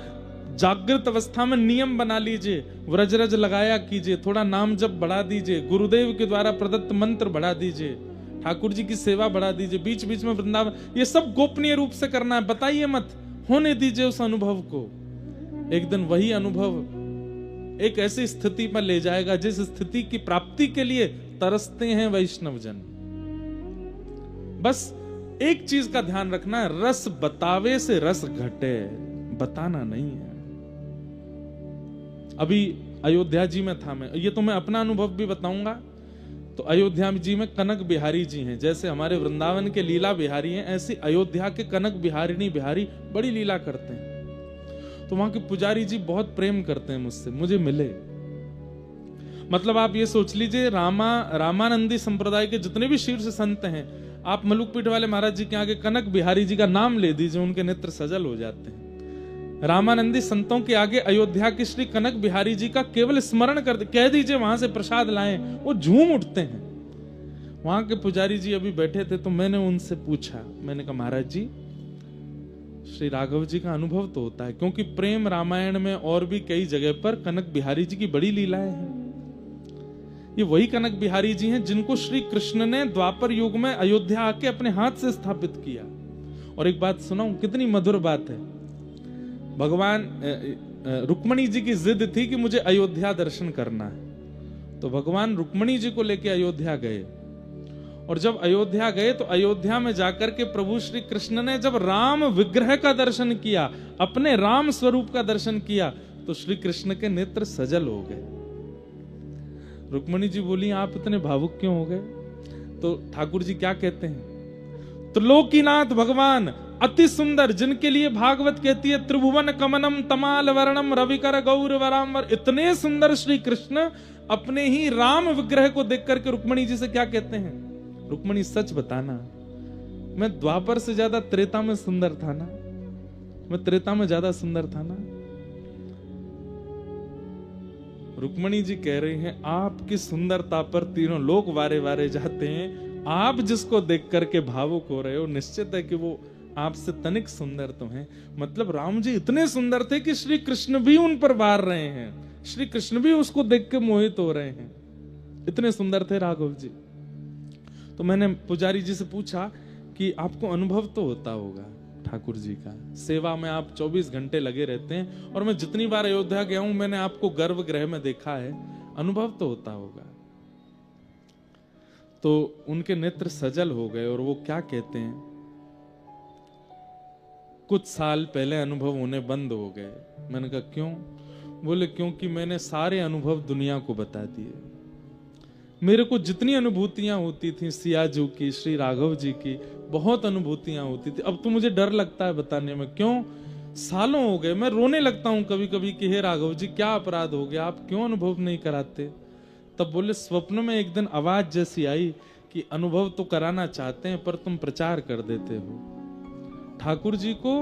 Speaker 1: जागृत अवस्था में नियम बना लीजिए, व्रजरज लगाया कीजिए, थोड़ा नाम जप बढ़ा दीजिए, गुरुदेव के द्वारा प्रदत्त मंत्र बढ़ा दीजिए, ठाकुर जी की सेवा बढ़ा दीजिए, बीच बीच में वृंदावन, ये सब गोपनीय रूप से करना है, बताइए मत, होने दीजिए उस अनुभव को। एक दिन वही अनुभव एक ऐसी स्थिति पर ले जाएगा जिस स्थिति की प्राप्ति के लिए तरसते हैं वैष्णवजन। बस एक चीज का ध्यान रखना है, रस बतावे से रस घटे, बताना नहीं है। अभी अयोध्या जी में था मैं, ये तो मैं अपना अनुभव भी बताऊंगा। तो अयोध्या जी में कनक बिहारी जी हैं, जैसे हमारे वृंदावन के लीला बिहारी हैं, ऐसी अयोध्या के कनक बिहारिणी बिहारी बड़ी लीला करते हैं। तो वहां के पुजारी जी बहुत प्रेम करते हैं मुझसे, मुझे मिले। मतलब आप ये सोच लीजिए, रामानंदी संप्रदाय के जितने भी शीर्ष संत हैं, आप मलुकपीठ वाले महाराज जी के आगे कनक बिहारी जी का नाम ले दीजिए, उनके नेत्र सजल हो जाते हैं। रामानंदी संतों के आगे अयोध्या के श्री कनक बिहारी जी का केवल स्मरण कर कह दीजिए वहां से प्रसाद लाएं, वो झूम उठते हैं। वहां के पुजारी जी अभी बैठे थे, तो मैंने उनसे पूछा, मैंने कहा महाराज जी, श्री राघव जी का अनुभव तो होता है, क्योंकि प्रेम रामायण में और भी कई जगह पर कनक बिहारी जी की बड़ी लीलाएं हैं। ये वही कनक बिहारी जी हैं जिनको श्री कृष्ण ने द्वापर युग में अयोध्या आके अपने हाथ से स्थापित किया। और एक बात सुनाऊं, कितनी मधुर बात है। भगवान रुक्मणी जी की जिद थी कि मुझे अयोध्या दर्शन करना है, तो भगवान रुक्मणी जी को लेके अयोध्या गए, और जब अयोध्या गए तो अयोध्या में जाकर के प्रभु श्री कृष्ण ने जब राम विग्रह का दर्शन किया, अपने राम स्वरूप का दर्शन किया, तो श्री कृष्ण के नेत्र सजल हो गए। रुक्मणी जी बोली, आप इतने भावुक क्यों हो गए? तो ठाकुर जी क्या कहते हैं, त्रिलोकीनाथ भगवान अति सुंदर, जिनके लिए भागवत कहती है त्रिभुवन कमनम तमाल वर्णम रविकर गौर वरांबर, इतने सुंदर श्री कृष्ण अपने ही राम विग्रह को देख करके रुक्मणी जी से क्या कहते हैं, रुक्मणी सच बताना, मैं द्वापर से ज्यादा त्रेता में सुंदर था ना? मैं त्रेता में ज्यादा सुंदर था ना? रुक्मणी जी कह रही हैं, आपकी सुंदरता पर तीनों लोग वारे वारे जाते हैं, आप जिसको देख करके भावुक हो रहे हो, निश्चित है कि वो आपसे तनिक सुंदर तो हैं। मतलब राम जी इतने सुंदर थे कि श्री कृष्ण भी उन पर वार रहे हैं, श्री कृष्ण भी उसको देख के मोहित हो रहे हैं, इतने सुंदर थे राघव जी। तो मैंने पुजारी जी से पूछा कि आपको अनुभव तो होता होगा ठाकुर जी का, सेवा में आप 24 घंटे लगे रहते हैं, और मैं जितनी बार अयोध्या गया हूं मैंने आपको गर्भगृह में देखा है, अनुभव तो होता होगा। तो उनके नेत्र सजल हो गए और वो क्या कहते हैं, कुछ साल पहले अनुभव होने बंद हो गए। मैंने कहा क्यों? बोले क्योंकि मैंने सारे अनुभव दुनिया को बता दिए। मेरे को जितनी अनुभूतियां होती थी सियाजू की, श्री राघव जी की, बहुत अनुभूतियां होती थी, अब तो मुझे डर लगता है बताने में। क्यों? सालों हो गए, मैं रोने लगता हूं कभी कभी कि हे राघव जी क्या अपराध हो गया, आप क्यों अनुभव नहीं कराते? तब बोले स्वप्न में एक दिन आवाज जैसी आई कि अनुभव तो कराना चाहते हैं पर तुम प्रचार कर देते हो। ठाकुर जी को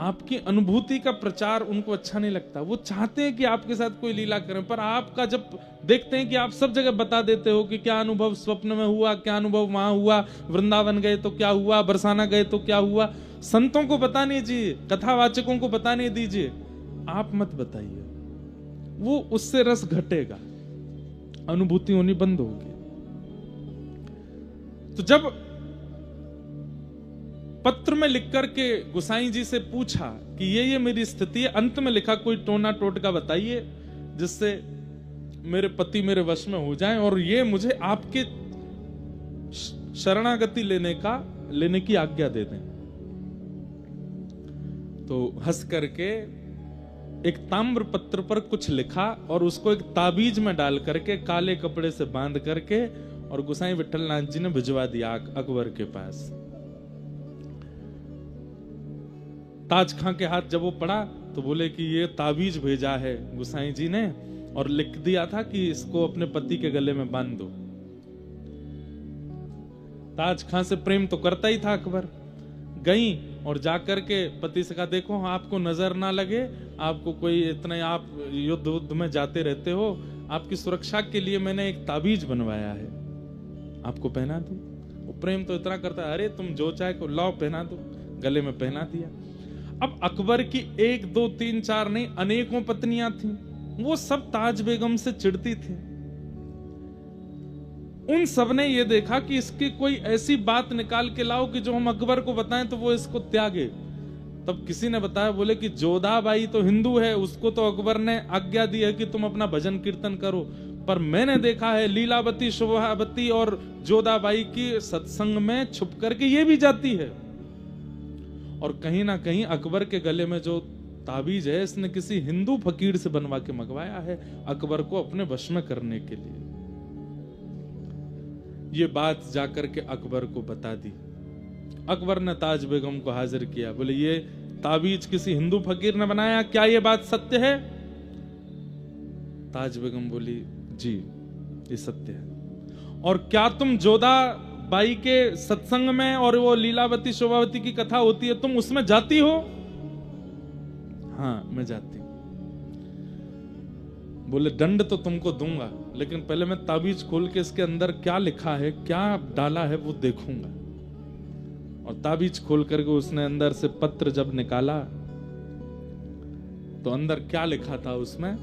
Speaker 1: आपकी अनुभूति का प्रचार उनको अच्छा नहीं लगता, वो चाहते हैं कि आपके साथ कोई लीला करें, पर आपका जब देखते हैं कि आप सब जगह बता देते हो कि क्या अनुभव स्वप्न में हुआ, क्या अनुभव वहां हुआ, वृंदावन गए तो क्या हुआ, बरसाना गए तो क्या हुआ, संतों को बताने दीजिए, कथावाचकों को बताने दीजिए, आप मत बताइए, वो उससे रस घटेगा, अनुभूति होनी बंद होगी। तो जब पत्र में लिख करके गुसाई जी से पूछा कि ये मेरी स्थिति है, अंत में लिखा कोई टोना टोटका बताइए जिससे मेरे पति मेरे वश में हो जाएं और ये मुझे आपके शरणागति लेने की आज्ञा दे दें। तो हंस करके एक ताम्र पत्र पर कुछ लिखा और उसको एक ताबीज में डाल करके काले कपड़े से बांध करके और गुसाई विठलनाथ जी ने भिजवा दिया अकबर के पास। ताज खां के हाथ जब वो पड़ा तो बोले कि ये ताबीज भेजा है गुसाई जी ने और लिख दिया था कि इसको अपने पति के गले में बांध दो। ताज खां से प्रेम तो करता ही था अकबर। गई और जाकर के पति से कहा देखो आपको नजर ना लगे, आपको कोई इतने आप युद्ध में जाते रहते हो, आपकी सुरक्षा के लिए मैंने एक ताबीज बनवाया है, आपको पहना दूं। वो प्रेम तो इतना करता है, अरे तुम जो चाहे को लाओ पहना दो। गले में पहना दिया। अब अकबर की 1 2 3 4 नहीं अनेकों पत्नियां थीं, वो सब ताज बेगम से चिढ़ती थी। उन सब ने ये देखा कि इसकी कोई ऐसी बात निकाल के लाओ कि जो हम अकबर को बताएं तो वो इसको त्यागे। तब किसी ने बताया, बोले कि जोधाबाई तो हिंदू है, उसको तो अकबर ने आज्ञा दी है कि तुम अपना भजन कीर्तन करो, पर मैंने देखा है लीलावती शोभावती और जोधाबाई की सत्संग में छुप करके ये भी जाती है। और कहीं ना कहीं अकबर के गले में जो ताबीज है इसने किसी हिंदू फकीर से बनवा के मंगवाया है अकबर को अपने वश में करने के लिए। ये बात जाकर के अकबर को बता दी। अकबर ने ताज बेगम को हाजिर किया, बोले ये ताबीज किसी हिंदू फकीर ने बनाया, क्या ये बात सत्य है? ताज बेगम बोली जी ये सत्य है। और क्या तुम जोधाबाई के सत्संग में और वो लीलावती शोभावती की कथा होती है तुम उसमें जाती हो? हाँ मैं जाती हूं। बोले दंड तो तुमको दूंगा, लेकिन पहले मैं ताबीज खोल के इसके अंदर क्या लिखा है, क्या डाला है वो देखूंगा। और ताबीज खोल करके उसने अंदर से पत्र जब निकाला तो अंदर क्या लिखा था उसमें,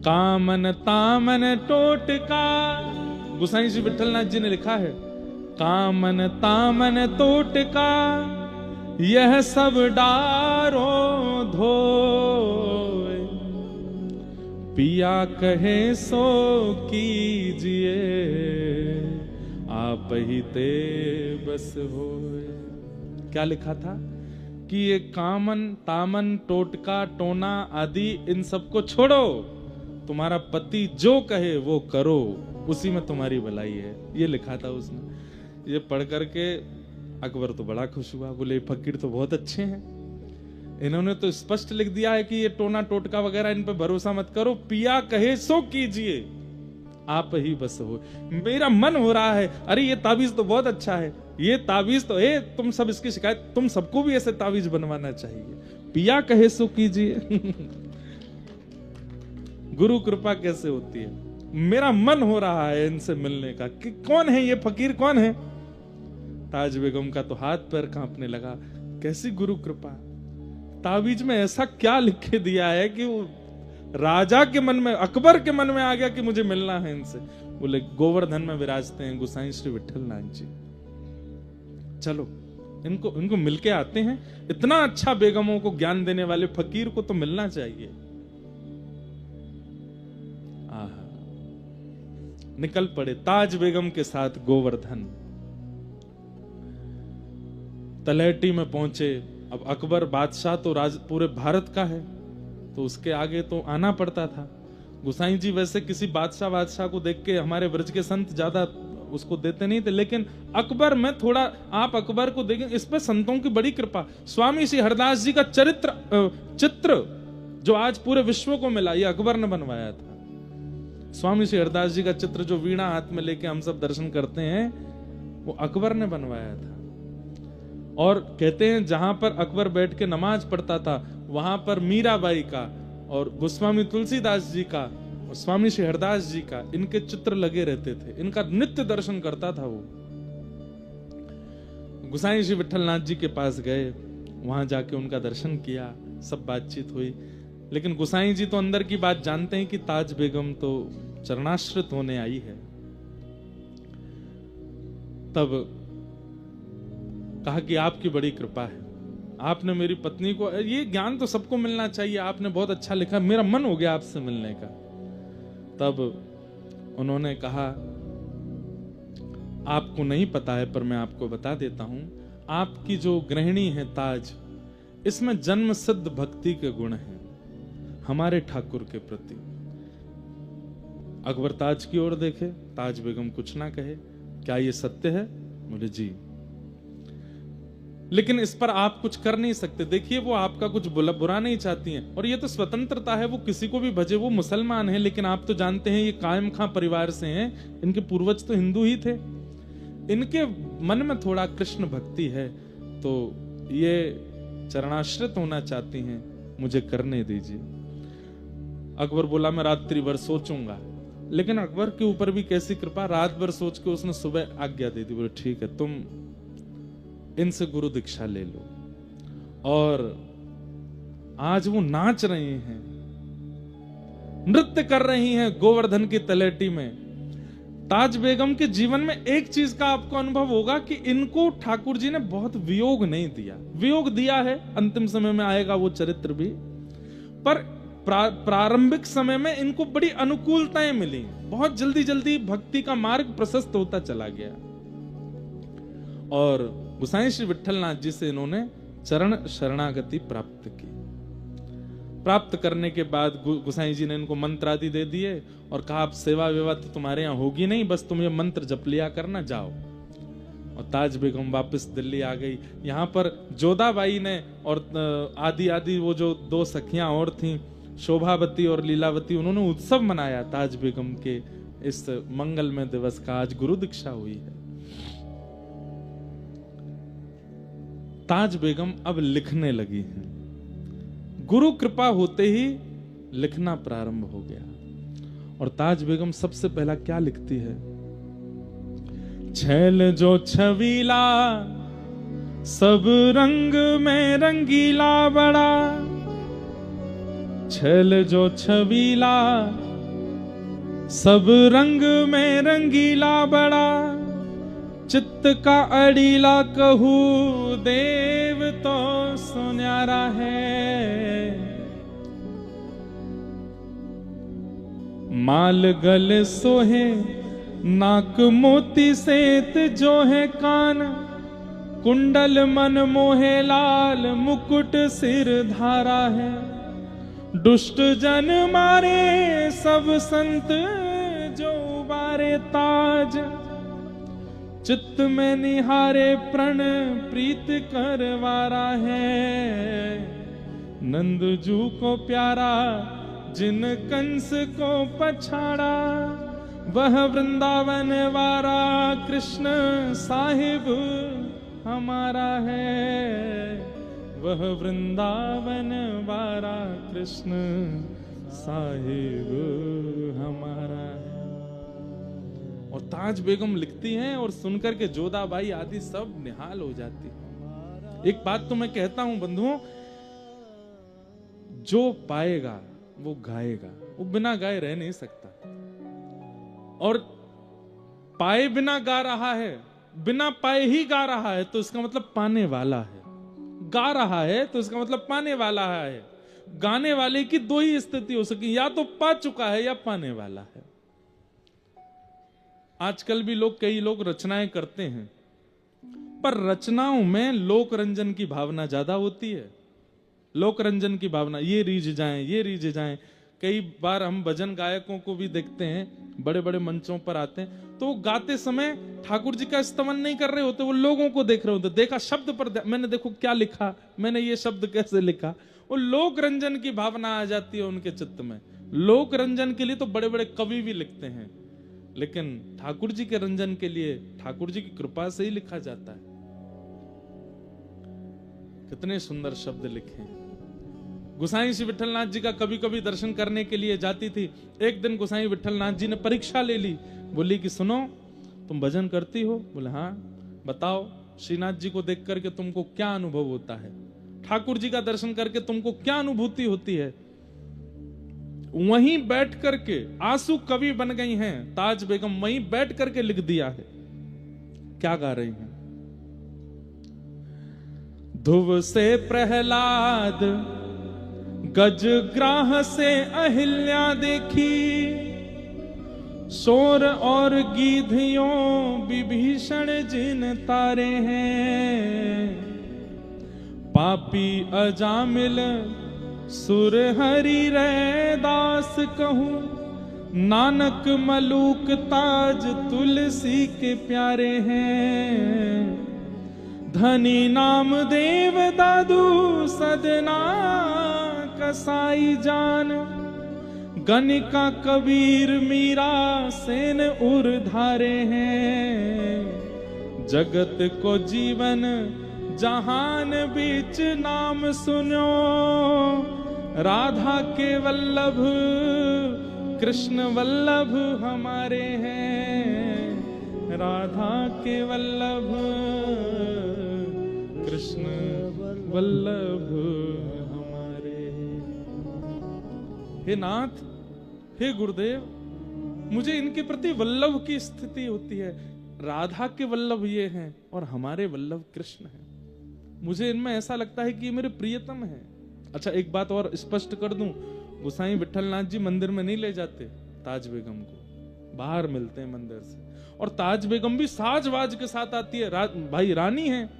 Speaker 1: कामन तामन टोटका। गुसाई जी विठलनाथ जी ने लिखा है, कामन तामन टोटका यह सब डारो धोए, पिया कहे सो कीजिए, आप ही ते बस होए। क्या लिखा था कि ये कामन तामन टोटका टोना आदि इन सबको छोड़ो, तुम्हारा पति जो कहे वो करो, उसी में तुम्हारी भलाई है। ये लिखा था उसने। ये पढ़ करके अकबर तो बड़ा खुश हुआ, बोले फकीर तो बहुत अच्छे हैं, इन्होंने तो स्पष्ट लिख दिया है कि ये टोना टोटका वगैरह इन पे भरोसा मत करो, पिया कहे सो कीजिए, आप ही बस हो। मेरा मन हो रहा है, अरे ये ताबीज तो बहुत अच्छा है, ये ताबीज तो है, तुम सब इसकी शिकायत, तुम सबको भी ऐसे ताबीज बनवाना चाहिए, पिया कहे सो कीजिए। गुरु कृपा कैसे होती है? मेरा मन हो रहा है इनसे मिलने का कि कौन है ये फकीर, कौन है? ताज बेगम का तो हाथ पैर कांपने लगा, कैसी गुरु कृपा, ताबीज में ऐसा क्या लिख के दिया है कि वो राजा के मन में, अकबर के मन में आ गया कि मुझे मिलना है इनसे। बोले गोवर्धन में विराजते हैं गोसाई श्री विठल नाथ जी, चलो इनको मिलके आते हैं, इतना अच्छा बेगमों को ज्ञान देने वाले फकीर को तो मिलना चाहिए। निकल पड़े ताज बेगम के साथ गोवर्धन। तलहटी में पहुंचे। अब अकबर बादशाह तो पूरे भारत का है, तो उसके आगे तो आना पड़ता था। गुसाई जी वैसे किसी बादशाह को देख के, हमारे ब्रज के संत ज्यादा उसको देते नहीं थे, लेकिन अकबर में थोड़ा, आप अकबर को देखें, इस पे संतों की बड़ी कृपा। स्वामी श्री हरदास जी का चित्र जो आज पूरे विश्व को मिला, ये अकबर ने बनवाया था। स्वामी श्री हरदास जी का चित्र जो वीणा हाथ में लेके हम सब दर्शन करते हैं, वो अकबर ने बनवाया था। और कहते हैं जहां पर अकबर बैठ के नमाज पढ़ता था, वहां पर मीराबाई का और गोस्वामी तुलसीदास जी का और स्वामी श्री हरदास जी का, इनके चित्र लगे रहते थे। इनका नित्य दर्शन करता था वो। गोसाई श्री विठल नाथ जी के पास गए, वहां जाके उनका दर्शन किया, सब बातचीत हुई। लेकिन गोसाई जी तो अंदर की बात जानते हैं कि ताज बेगम तो चरणाश्रित होने आई है। तब कहा कि आपकी बड़ी कृपा है, आपने मेरी पत्नी को, ये ज्ञान तो सबको मिलना चाहिए, आपने बहुत अच्छा लिखा, मेरा मन हो गया आपसे मिलने का। तब उन्होंने कहा, आपको नहीं पता है पर मैं आपको बता देता हूं, आपकी जो गृहिणी है ताज, इसमें जन्म सिद्ध भक्ति के गुण हैं हमारे ठाकुर के प्रति। अकबर ताज की ओर देखे, ताज बेगम कुछ ना कहे। क्या ये सत्य है? बोले जी। लेकिन इस पर आप कुछ कर नहीं सकते। देखिए वो आपका कुछ बुरा नहीं चाहती हैं, और ये तो स्वतंत्रता है, वो किसी को भी भजे। वो मुसलमान है, लेकिन आप तो जानते हैं ये कायम खां परिवार से हैं, इनके पूर्वज तो हिंदू ही थे। इनके मन में थोड़ा कृष्ण भक्ति है, तो ये चरणाश्रित होना चाहती हैं, मुझे करने दीजिए। अकबर बोला, मैं रात्रि भर सोचूंगा। लेकिन अकबर के ऊपर भी कैसी कृपा, रात भर सोच के उसने सुबह आज्ञा दे दी। बोले ठीक है, तुम इनसे गुरु दीक्षा ले लो। और आज वो नाच रही हैं, नृत्य कर रही हैं गोवर्धन की तलहटी में। ताज बेगम के जीवन में एक चीज का आपको अनुभव होगा कि इनको ठाकुर जी ने बहुत वियोग नहीं दिया। वियोग दिया है, अंतिम समय में आएगा वो चरित्र भी, पर प्रारंभिक समय में इनको बड़ी अनुकूलताएं मिली। बहुत जल्दी जल्दी भक्ति का मार्ग प्रशस्त होता चला गया। और गोसाई श्री विठल नाथ जी से इन्होंने चरण शरणागति प्राप्त की। प्राप्त करने के बाद गोसाई जी ने इनको मंत्र आदि दे दिए और कहा, आप सेवा वेवा तो तुम्हारे यहाँ होगी नहीं, बस तुम ये मंत्र जप लिया करना, जाओ। और ताज बेगम वापस दिल्ली आ गई। यहाँ पर जोधाबाई ने और आदि वो जो दो सखियां और थीं, शोभावती और लीलावती, उन्होंने उत्सव मनाया ताज बेगम के इस मंगलमय दिवस का। आज गुरु दीक्षा हुई है। ताज बेगम अब लिखने लगी हैं। गुरु कृपा होते ही लिखना प्रारंभ हो गया। और ताज बेगम सबसे पहला क्या लिखती है? छैल जो छवीला सब रंग में रंगीला बड़ा, छैल जो छवीला सब रंग में रंगीला बड़ा, चित्त का अड़ीला कहू देव तो सुन्यारा है। माल गल सोहे नाक मोती सेत जो है कान, कुंडल मन मोहे लाल मुकुट सिर धारा है। दुष्ट जन मारे सब संत जो उबारे ताज, चित्त में निहारे प्रण प्रीत करवारा है। नंदजू को प्यारा जिन कंस को पछाड़ा, वह वृंदावन वारा कृष्ण साहिब हमारा है। वह वृंदावन वारा कृष्ण साहिब हमारा है। और ताज बेगम लिखती हैं और सुनकर के जोधाबाई आदि सब निहाल हो जाती है। एक बात तो मैं कहता हूं बंधुओं, जो पाएगा वो गाएगा, वो बिना गाए रह नहीं सकता। और पाए बिना गा रहा है, बिना पाए ही गा रहा है, तो इसका मतलब पाने वाला है। गा रहा है तो इसका मतलब पाने वाला है। गाने वाले की दो ही स्थिति हो सकी, या तो पा चुका है या पाने वाला है। आजकल भी कई लोग रचनाएं करते हैं, पर रचनाओं में लोक रंजन की भावना ज्यादा होती है। लोक रंजन की भावना, ये रीझ जाएं, ये रीझ जाएं। कई बार हम भजन गायकों को भी देखते हैं, बड़े बड़े मंचों पर आते हैं, तो गाते समय ठाकुर जी का स्तवन नहीं कर रहे होते, वो लोगों को देख रहे होते। देखा शब्द पर, मैंने देखो क्या लिखा, मैंने ये शब्द कैसे लिखा। वो लोक रंजन की भावना आ जाती है उनके चित्त में। लोक रंजन के लिए तो बड़े बड़े कवि भी लिखते हैं, लेकिन ठाकुर जी के रंजन के लिए ठाकुर जी की कृपा से ही लिखा जाता है। कितने सुंदर शब्द लिखे हैं। गोसाई श्री विठलनाथ जी का कभी कभी दर्शन करने के लिए जाती थी। एक दिन गोसाई विठलनाथ जी ने परीक्षा ले ली, बोली कि सुनो, तुम भजन करती हो? बोले हाँ। बताओ श्रीनाथ जी को देख करके तुमको क्या अनुभव होता है, ठाकुर जी का दर्शन करके तुमको क्या अनुभूति होती है? वहीं बैठ करके आंसू कवि बन गई हैं ताज बेगम, वहीं बैठ करके लिख दिया है। क्या गा रही हैं? ध्रुव से प्रहलाद, गज ग्राह से अहिल्या देखी, शोर और गीधियों विभीषण जिन तारे हैं। पापी अजामिल सुर हरि रैदास कहूं, नानक मलूक ताज तुलसी के प्यारे हैं। धनी नाम देव दादू सदना कसाई जान, गणिका कबीर मीरा सेन उर धारे हैं। जगत को जीवन जहान बीच नाम सुनो, राधा के वल्लभ कृष्ण वल्लभ हमारे हैं। राधा के वल्लभ कृष्ण वल्लभ हमारे हैं। हे नाथ, हे गुरुदेव, मुझे इनके प्रति वल्लभ की स्थिति होती है। राधा के वल्लभ ये हैं और हमारे वल्लभ कृष्ण हैं। मुझे इनमें ऐसा लगता है कि ये मेरे प्रियतम हैं। अच्छा, एक बात और स्पष्ट कर दूं, गोसाई विठलनाथ जी मंदिर में नहीं ले जाते ताज बेगम को, बाहर मिलते हैं मंदिर से। और ताज बेगम भी साजवाज के साथ आती है। भाई रानी है,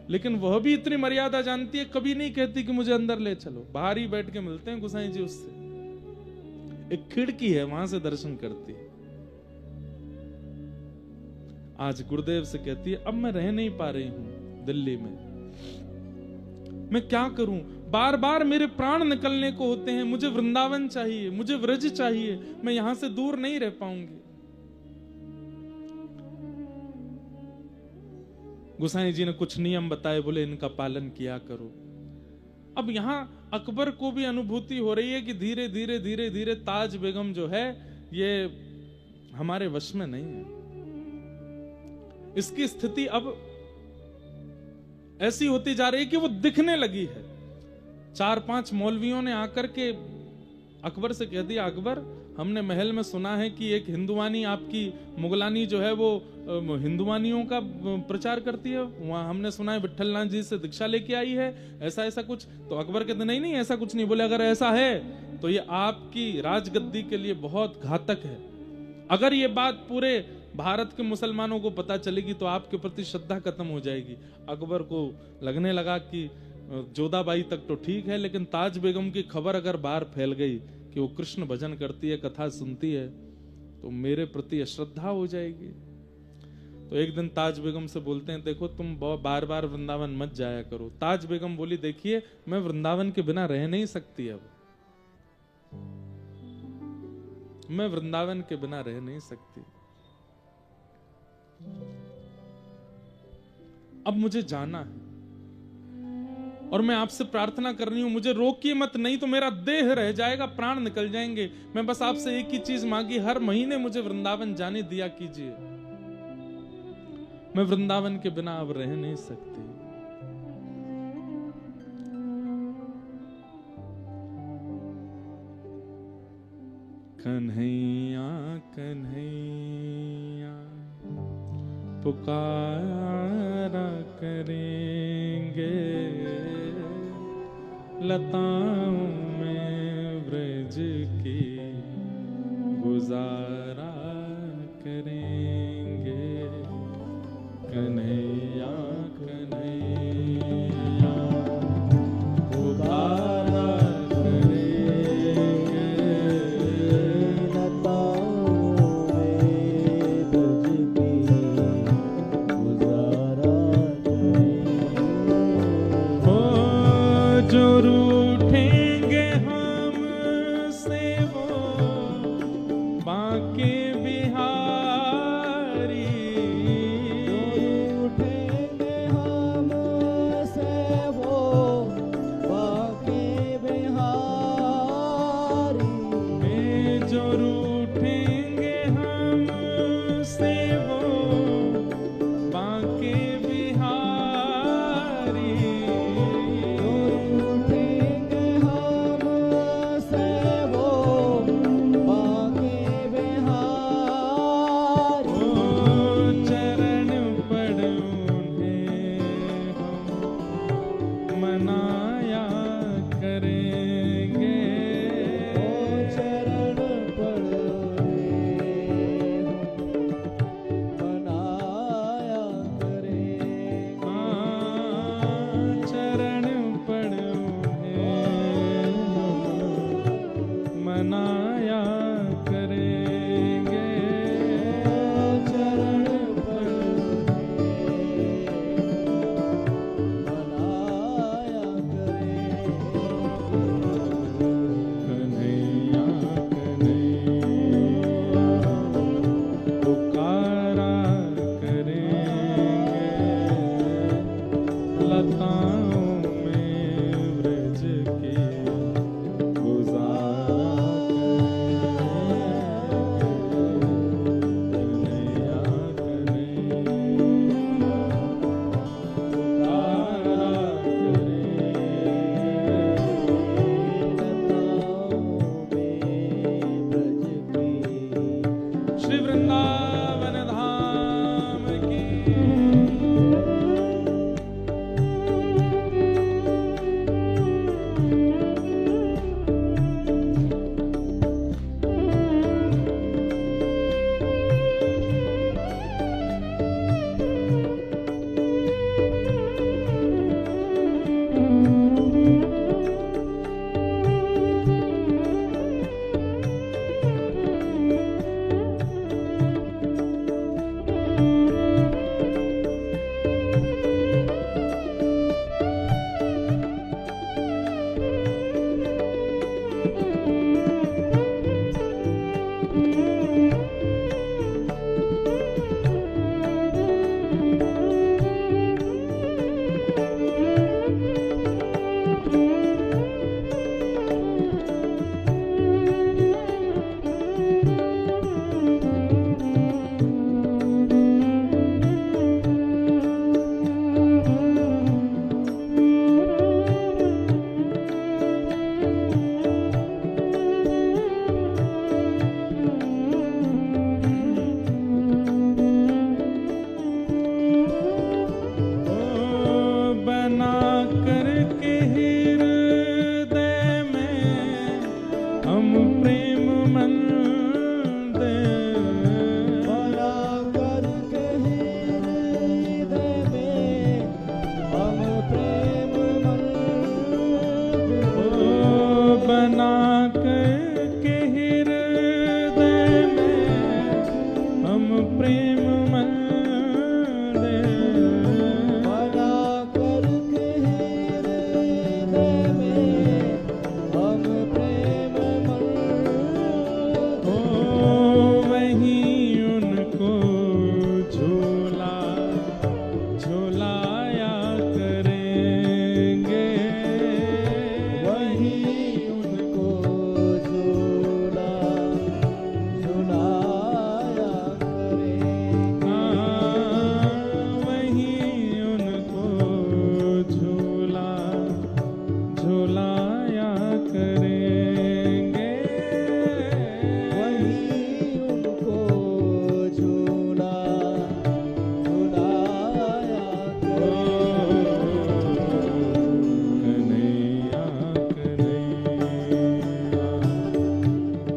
Speaker 1: लेकिन वह भी इतनी मर्यादा जानती है, कभी नहीं कहती कि मुझे अंदर ले चलो। बाहर ही बैठ के मिलते हैं गोसाई जी उससे। एक खिड़की है, वहां से दर्शन करती है। आज गुरुदेव से कहती है, अब मैं रह नहीं पा रही हूं दिल्ली में, मैं क्या करूं? बार बार मेरे प्राण निकलने को होते हैं। मुझे वृंदावन चाहिए, मुझे व्रज चाहिए, मैं यहां से दूर नहीं रह पाऊंगी। गोसाई जी ने कुछ नियम बताए, बोले इनका पालन किया करो। अब यहां अकबर को भी अनुभूति हो रही है कि धीरे धीरे धीरे धीरे ताज बेगम जो है ये हमारे वश में नहीं है। इसकी स्थिति अब ऐसी होती जा रही है कि वो दिखने लगी है। 4-5 मौलवियों ने आकर के अकबर से कह दिया, अकबर, हमने महल में सुना है कि एक हिंदुवानी आपकी मुगलानी जो है वो हिंदुवानियों का प्रचार करती है, वहां हमने सुना है विठलनाथ जी से दीक्षा लेके आई है, ऐसा ऐसा कुछ। तो अकबर कहते नहीं नहीं ऐसा कुछ नहीं। बोले अगर ऐसा है तो ये आपकी राजगद्दी के लिए बहुत घातक है। अगर ये बात पूरे भारत के मुसलमानों को पता चलेगी तो आपके प्रति श्रद्धा खत्म हो जाएगी। अकबर को लगने लगा कि जोधाबाई तक तो ठीक है, लेकिन ताज बेगम की खबर अगर बाहर फैल गई कि वो कृष्ण भजन करती है, कथा सुनती है, तो मेरे प्रति अश्रद्धा हो जाएगी। तो एक दिन ताज बेगम से बोलते हैं, देखो तुम बार बार वृंदावन मत जाया करो। ताज बेगम बोली, देखिए मैं वृंदावन के बिना रह नहीं सकती, अब मैं वृंदावन के बिना रह नहीं सकती, अब मुझे जाना है और मैं आपसे प्रार्थना कर रही हूं, मुझे रोकिए मत, नहीं तो मेरा देह रह जाएगा, प्राण निकल जाएंगे। मैं बस आपसे एक ही चीज मांगी, हर महीने मुझे वृंदावन जाने दिया कीजिए, मैं वृंदावन के बिना अब रह नहीं सकती। कन्हैया कन्हैया पुकारा करेंगे, लताओं में ब्रज की गुजारा करेंगे। कन्हैया कन्हैया पुकारा करेंगे,
Speaker 2: लताओं में ब्रज की गुजारा करेंगे।
Speaker 1: हो जो रूठेंगे हमसे वो बांके बिहारी,
Speaker 2: उठेंगे हमसे वो बाके बिहारी।
Speaker 1: जो रूठेंगे हमसे वो बांके बिहारी,
Speaker 2: उठेंगे हमसे वो बाके बिहारी।
Speaker 1: ओ चरण पड़ उन्हें हम मनाया करेंगे।
Speaker 2: चरण पड़ बनाया करेंगे।
Speaker 1: चरण पड़ उन्हें मनाया करेंगे।
Speaker 2: चरण पड़ बनाया करेंगे।
Speaker 1: कन्हैया कन्हैया पुकारा करेंगे, लताओं में ब्रज की गुजारा करेंगे। कन्हैया कन्हैया पुकारा करेंगे। श्री वृंदावन धाम की। बना के हृदय में हम प्रेम मंदिर,
Speaker 2: बना करके हृदय में हम प्रेम मंदिर,
Speaker 1: ओ वहीं उनको झूला झूलाया करेंगे,
Speaker 2: वहीं उनको झूला झुलाया करेंगे,
Speaker 1: वहीं उनको झूला झूलाया करेंगे,
Speaker 2: वहीं उनको झूला झुलाया
Speaker 1: कन्हैया कन्हैया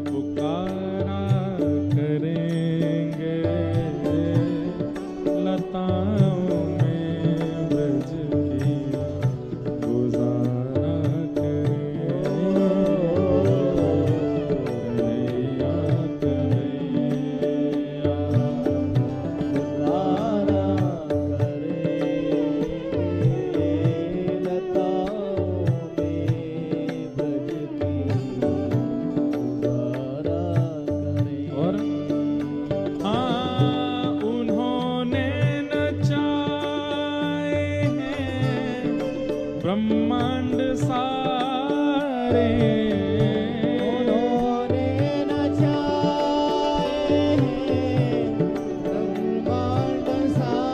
Speaker 1: पुकारा करेंगे, लताओं में ब्रज की गुजारा करेंगे, कन्हैया कन्हैया
Speaker 2: पुकारा करेंगे, लताओं में ब्रज की गुजारा करेंगे।
Speaker 1: और हाँ उन्होंने नचाए हैं ब्रह्मांड सारे,
Speaker 2: उन्होंने नचाए हैं ब्रह्मांड सारे,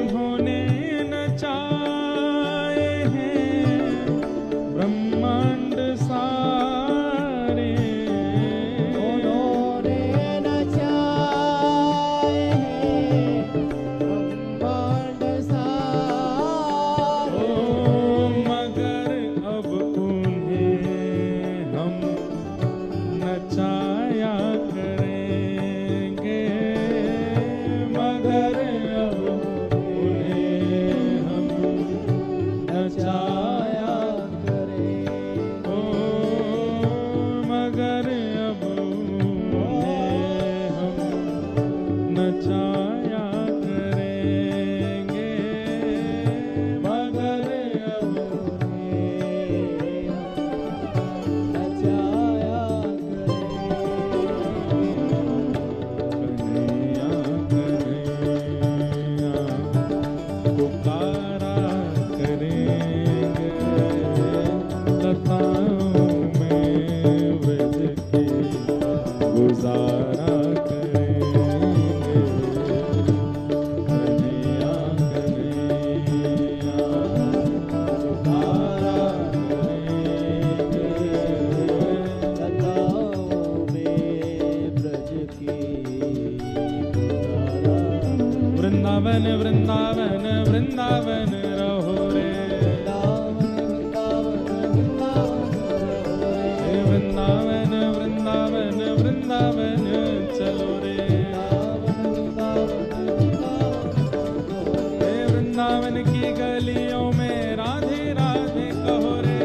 Speaker 1: उन्होंने नचाए हैं ब्रह्मांड सारे,
Speaker 2: उन्होंने नचाए हैं ब्रह्मांड सारे,
Speaker 1: मगर अब उन्हें हम नचाया करेंगे, मगर अब उन्हें हम नचाया
Speaker 2: करेंगे,
Speaker 1: ओ मगर अब उन्हें हम नचाया करेंगे, मगर अब
Speaker 2: नचाया
Speaker 1: कन्हैया कन्हैया पुकारा करेंगे, लताओं में ब्रज की गुजारा करेंगे, कन्हैया कन्हैया पुकारा करेंगे,
Speaker 2: लताओं में ब्रज की गुजारा,
Speaker 1: वृंदावन वृंदावन वृंदावन रहो रे, हे वृंदावन वृंदावन वृंदावन चलो रे, हे वृंदावन की गलियों में राधे राधे कहो रे,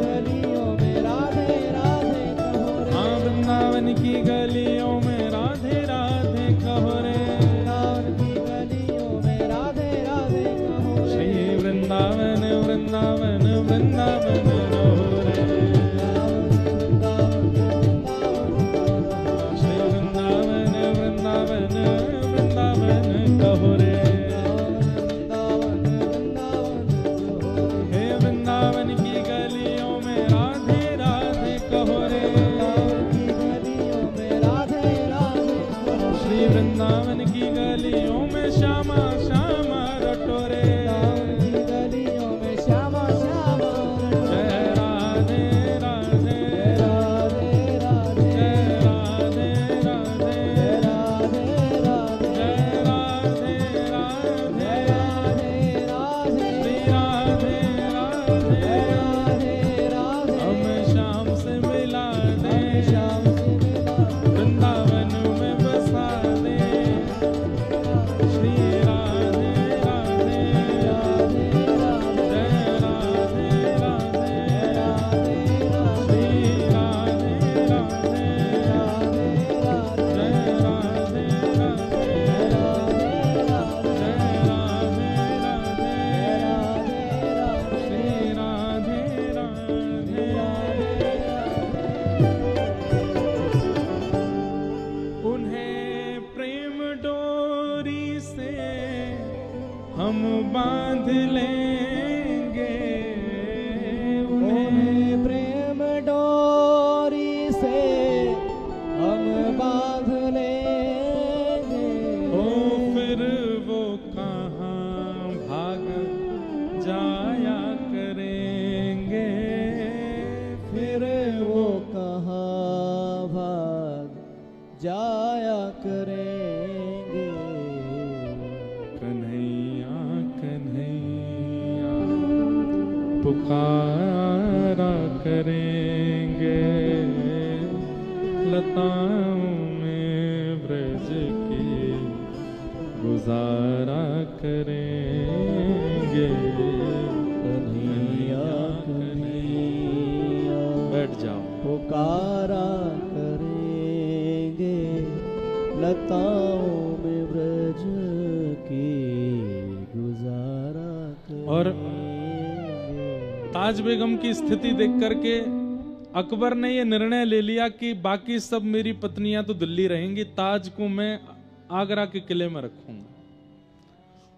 Speaker 2: गलियों में राधे राधे कहो रे,
Speaker 1: हाँ वृंदावन की गलियों में राधे राधे कहो रे,
Speaker 2: वृंदावन की गलियों में राधे राधे कहो रे,
Speaker 1: श्री वृंदावन वृंदावन वृंदावन रहो रे, श्री वृंदावन वृंदावन वृंदावन कहो रे, हे वृंदावन की गलियों में राधे राधे कहो रे, श्री वृंदावन की गलियों में श्यामा श्यामा रटो रे,
Speaker 2: गलियों में श्यामा श्यामा
Speaker 1: जय पुकारा करेंगे लताओं में ब्रज की गुजारा करेंगे।
Speaker 2: कन्हैया कन्हैया
Speaker 1: बैठ जाओ।
Speaker 2: पुकारा करेंगे लताओं में ब्रज की गुजारा करेंगे।
Speaker 1: और ताज बेगम की स्थिति देख करके अकबर ने ये निर्णय ले लिया कि बाकी सब मेरी पत्नियां तो दिल्ली रहेंगी, ताज को मैं आगरा के किले में रखूंगा।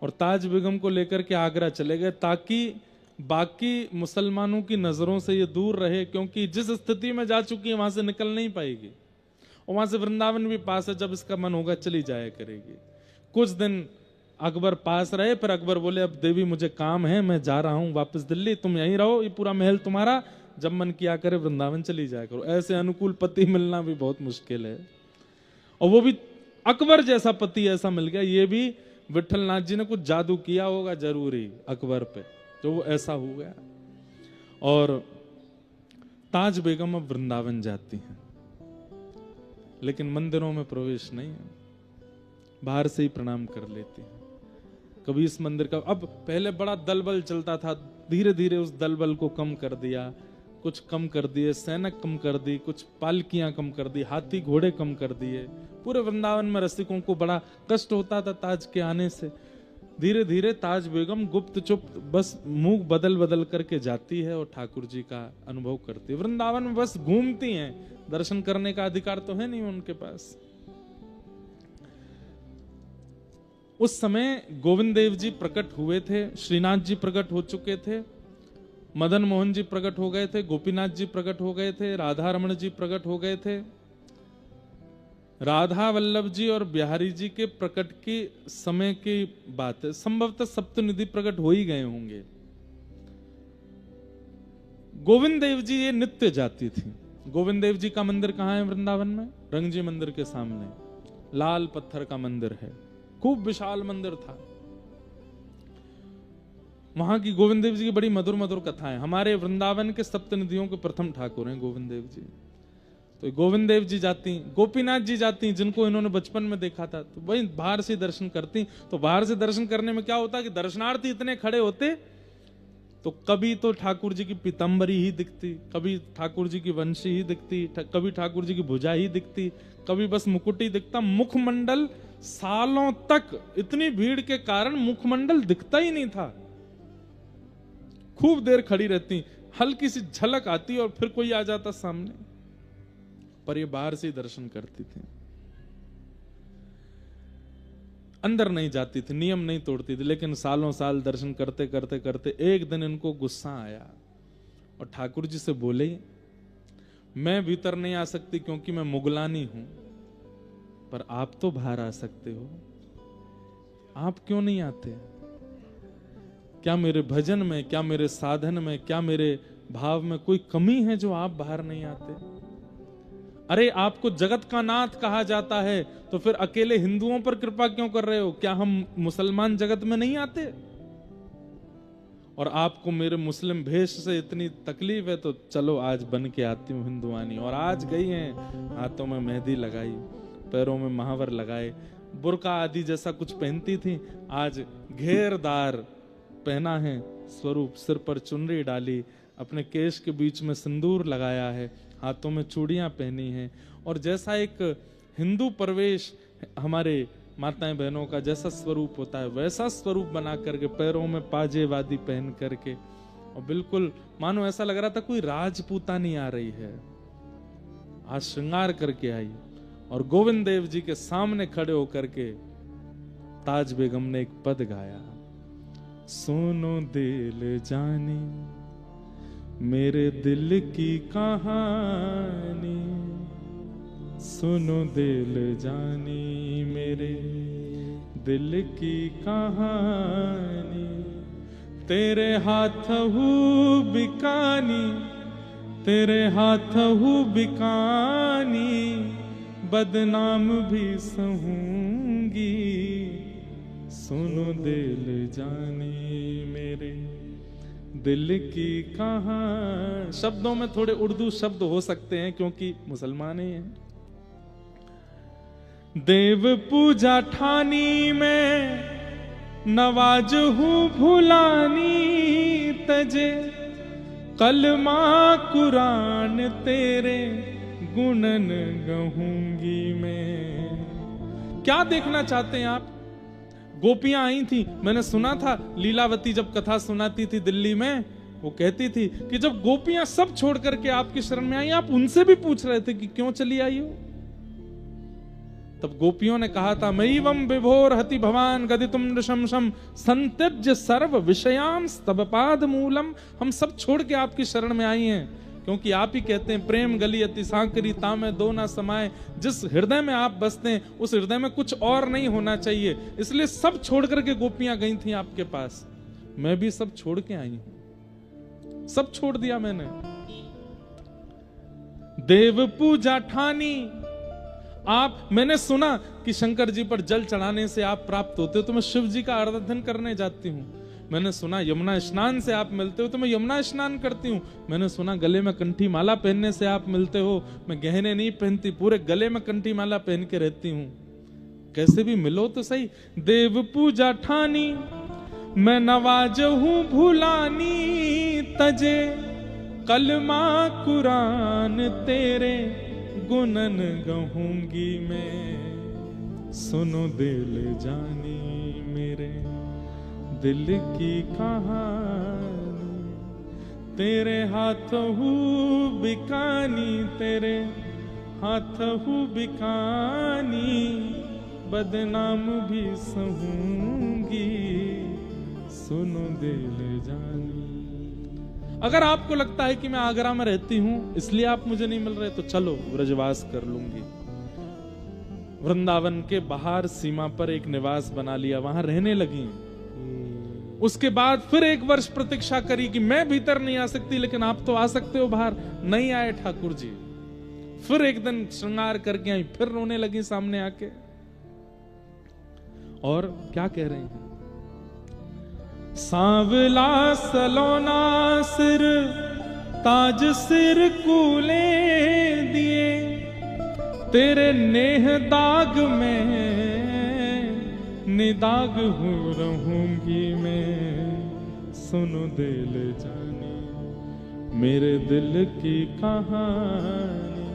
Speaker 1: और ताज बेगम को लेकर के आगरा चले गए ताकि बाकी मुसलमानों की नजरों से ये दूर रहे, क्योंकि जिस स्थिति में जा चुकी है वहां से निकल नहीं पाएगी। और वहां से वृंदावन भी पास है, जब इसका मन होगा चली जाया करेगी। कुछ दिन अकबर पास रहे, फिर अकबर बोले अब देवी मुझे काम है, मैं जा रहा हूं वापस दिल्ली, तुम यहीं रहो, ये पूरा महल तुम्हारा, जब मन किया करे वृंदावन चली जाया करो। ऐसे अनुकूल पति मिलना भी बहुत मुश्किल है, और वो भी अकबर जैसा पति ऐसा मिल गया। ये भी विठल नाथ जी ने कुछ जादू किया होगा जरूरी अकबर पे, जो वो ऐसा हो गया। और ताज बेगम अब वृंदावन जाती हैं, लेकिन मंदिरों में प्रवेश नहीं है, बाहर से ही प्रणाम कर लेती हैं। कभी इस मंदिर का, अब पहले बड़ा दलबल चलता था, धीरे धीरे उस दलबल को कम कर दिया, कुछ कम कर दिए, सैनिक कम कर दी, कुछ पालकियां कम कर दी, हाथी घोड़े कम कर दिए। पूरे वृंदावन में रसिकों को बड़ा कष्ट होता था ताज के आने से। धीरे धीरे ताज बेगम गुप्त चुप बस मुंह बदल बदल करके जाती है और ठाकुर जी का अनुभव करती है। वृंदावन में बस घूमती हैं, दर्शन करने का अधिकार तो है नहीं उनके पास। उस समय गोविंद देव जी प्रकट हुए थे, श्रीनाथ जी प्रकट हो चुके थे, मदन मोहन जी प्रकट हो गए थे, गोपीनाथ जी प्रकट हो गए थे, राधा रमण जी प्रकट हो गए थे। राधा वल्लभ जी और बिहारी जी के प्रकट की समय की बात है, संभवतः सप्तनिधि प्रकट हो ही गए होंगे। गोविंद देव जी ये नित्य जाती थी। गोविंद देव जी का मंदिर कहाँ है वृंदावन में? रंगजी मंदिर के सामने लाल पत्थर का मंदिर है, खूब विशाल मंदिर था। वहां की गोविंद देव जी की बड़ी मधुर मधुर कथाएं। हमारे वृंदावन के सप्तनिधियों के प्रथम ठाकुर हैं गोविंद देव जी। तो गोविंद देव जी जाती, गोपीनाथ जी जाती, जिनको इन्होंने बचपन में देखा था, तो वही बाहर से दर्शन करती। तो बाहर से दर्शन करने में क्या होता कि दर्शनार्थी इतने खड़े होते, तो कभी तो ठाकुर जी की पीतांबरी ही दिखती, कभी ठाकुर जी की वंशी ही दिखती, कभी ठाकुर जी की भुजा ही दिखती, कभी बस मुकुट ही दिखता। मुखमंडल सालों तक इतनी भीड़ के कारण मुखमंडल दिखता ही नहीं था। खूब देर खड़ी रहती, हल्की सी झलक आती और फिर कोई आ जाता सामने, पर ये बाहर से ही दर्शन करती थी, अंदर नहीं जाती थी, नियम नहीं तोड़ती थी। लेकिन सालों साल दर्शन करते करते करते एक दिन इनको गुस्सा आया और ठाकुर जी से बोले, मैं भीतर नहीं आ सकती क्योंकि मैं मुगलानी हूं, पर आप तो बाहर आ सकते हो, आप क्यों नहीं आते? क्या मेरे भजन में, क्या मेरे साधन में, क्या मेरे भाव में कोई कमी है जो आप बाहर नहीं आते? अरे आपको जगत का नाथ कहा जाता है, तो फिर अकेले हिंदुओं पर कृपा क्यों कर रहे हो? क्या हम मुसलमान जगत में नहीं आते? और आपको मेरे मुस्लिम भेष से इतनी तकलीफ है, तो चलो आज बन के आती हूँ हिंदुआनी। और आज गई हैं, हाथों में मेहंदी लगाई, पैरों में महावर लगाए, बुर्का आदि जैसा कुछ पहनती थी, आज घेरदार पहना है स्वरूप, सिर पर चुनरी डाली, अपने केश के बीच में सिंदूर लगाया है, हाथों में चूड़ियां पहनी हैं। और जैसा एक हिंदू प्रवेश हमारे माताएं बहनों का जैसा स्वरूप होता है, वैसा स्वरूप बना करके, पैरों में पाजे वादी पहन करके, और बिल्कुल मानो ऐसा लग रहा था कोई राजपूतानी आ रही है। आज श्रृंगार करके आई और गोविंद देव जी के सामने खड़े होकर के ताज बेगम ने एक पद गाया, सुनो दिल जानी मेरे दिल की कहानी, सुनो दिल जानी मेरे दिल की कहानी, तेरे हाथ हूँ बिकानी, तेरे हाथ हूँ बिकानी, बदनाम भी सहूंगी, सुनो दिल जानी मेरे दिल की कहानी। शब्दों में थोड़े उर्दू शब्द हो सकते हैं क्योंकि मुसलमान ही हैं। देव पूजा ठानी में नवाज हूँ भुलानी तजे, कलमा कुरान तेरे गुणन गहूंगी मैं। क्या देखना चाहते हैं आप? गोपियां आई थी, मैंने सुना था लीलावती जब कथा सुनाती थी दिल्ली में, वो कहती थी कि जब गोपियां सब छोड़ करके आपकी शरण में आई, आप उनसे भी पूछ रहे थे कि क्यों चली आई हो। तब गोपियों ने कहा था, मयिवम विभोर हति भवान गदितुम नृशंसम संत्यज्य सर्व विषयाम स्तव पाद मूलम। हम सब छोड़ के आपकी शरण में आई हैं क्योंकि आप ही कहते हैं प्रेम गली अति सांकरी तामे दो ना समाये। जिस हृदय में आप बसते हैं उस हृदय में कुछ और नहीं होना चाहिए, इसलिए सब छोड़ करके गोपियां गई थी आपके पास। मैं भी सब छोड़ के आई हूं, सब छोड़ दिया मैंने। देव पूजा ठानी, आप, मैंने सुना कि शंकर जी पर जल चढ़ाने से आप प्राप्त होते हो, तो मैं शिव जी का आराधन करने जाती हूँ। मैंने सुना यमुना स्नान से आप मिलते हो, तो मैं यमुना स्नान करती हूँ। मैंने सुना गले में कंठी माला पहनने से आप मिलते हो, मैं गहने नहीं पहनती, पूरे गले में कंठी माला पहन के रहती हूँ। कैसे भी मिलो तो सही। देव पूजा ठानी मैं नवाज हूँ भुलानी तजे, कलमा कुरान तेरे गुणन गहूंगी मैं। सुनो दिल जानी मेरे दिल की कहानी, तेरे हाथ हूँ बिकानी, तेरे हाथ हूँ बिकानी, बदनाम भी सहूंगी। सुनो दिल जानी। अगर आपको लगता है कि मैं आगरा में रहती हूं इसलिए आप मुझे नहीं मिल रहे, तो चलो ब्रजवास कर लूंगी। वृंदावन के बाहर सीमा पर एक निवास बना लिया, वहां रहने लगी। उसके बाद फिर 1 वर्ष प्रतीक्षा करी कि मैं भीतर नहीं आ सकती, लेकिन आप तो आ सकते हो बाहर। नहीं आए ठाकुर जी। फिर एक दिन श्रृंगार करके आई, फिर रोने लगी सामने आके। और क्या कह रहे हैं? सांवला सलोना सिर ताज सिर कूले दिए, तेरे नेह दाग में निदाग हो रहूंगी मैं। सुनो दिल जानी मेरे दिल की कहानी,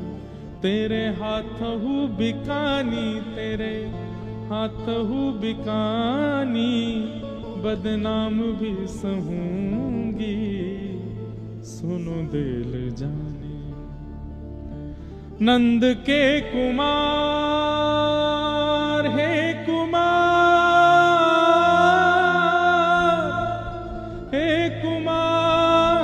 Speaker 1: तेरे हाथ हूँ बिकानी, तेरे हाथ हूँ बिकानी, बदनाम भी सहूंगी। सुनो दिल जानी। नंद के कुमार हे कुमार, हे कुमार,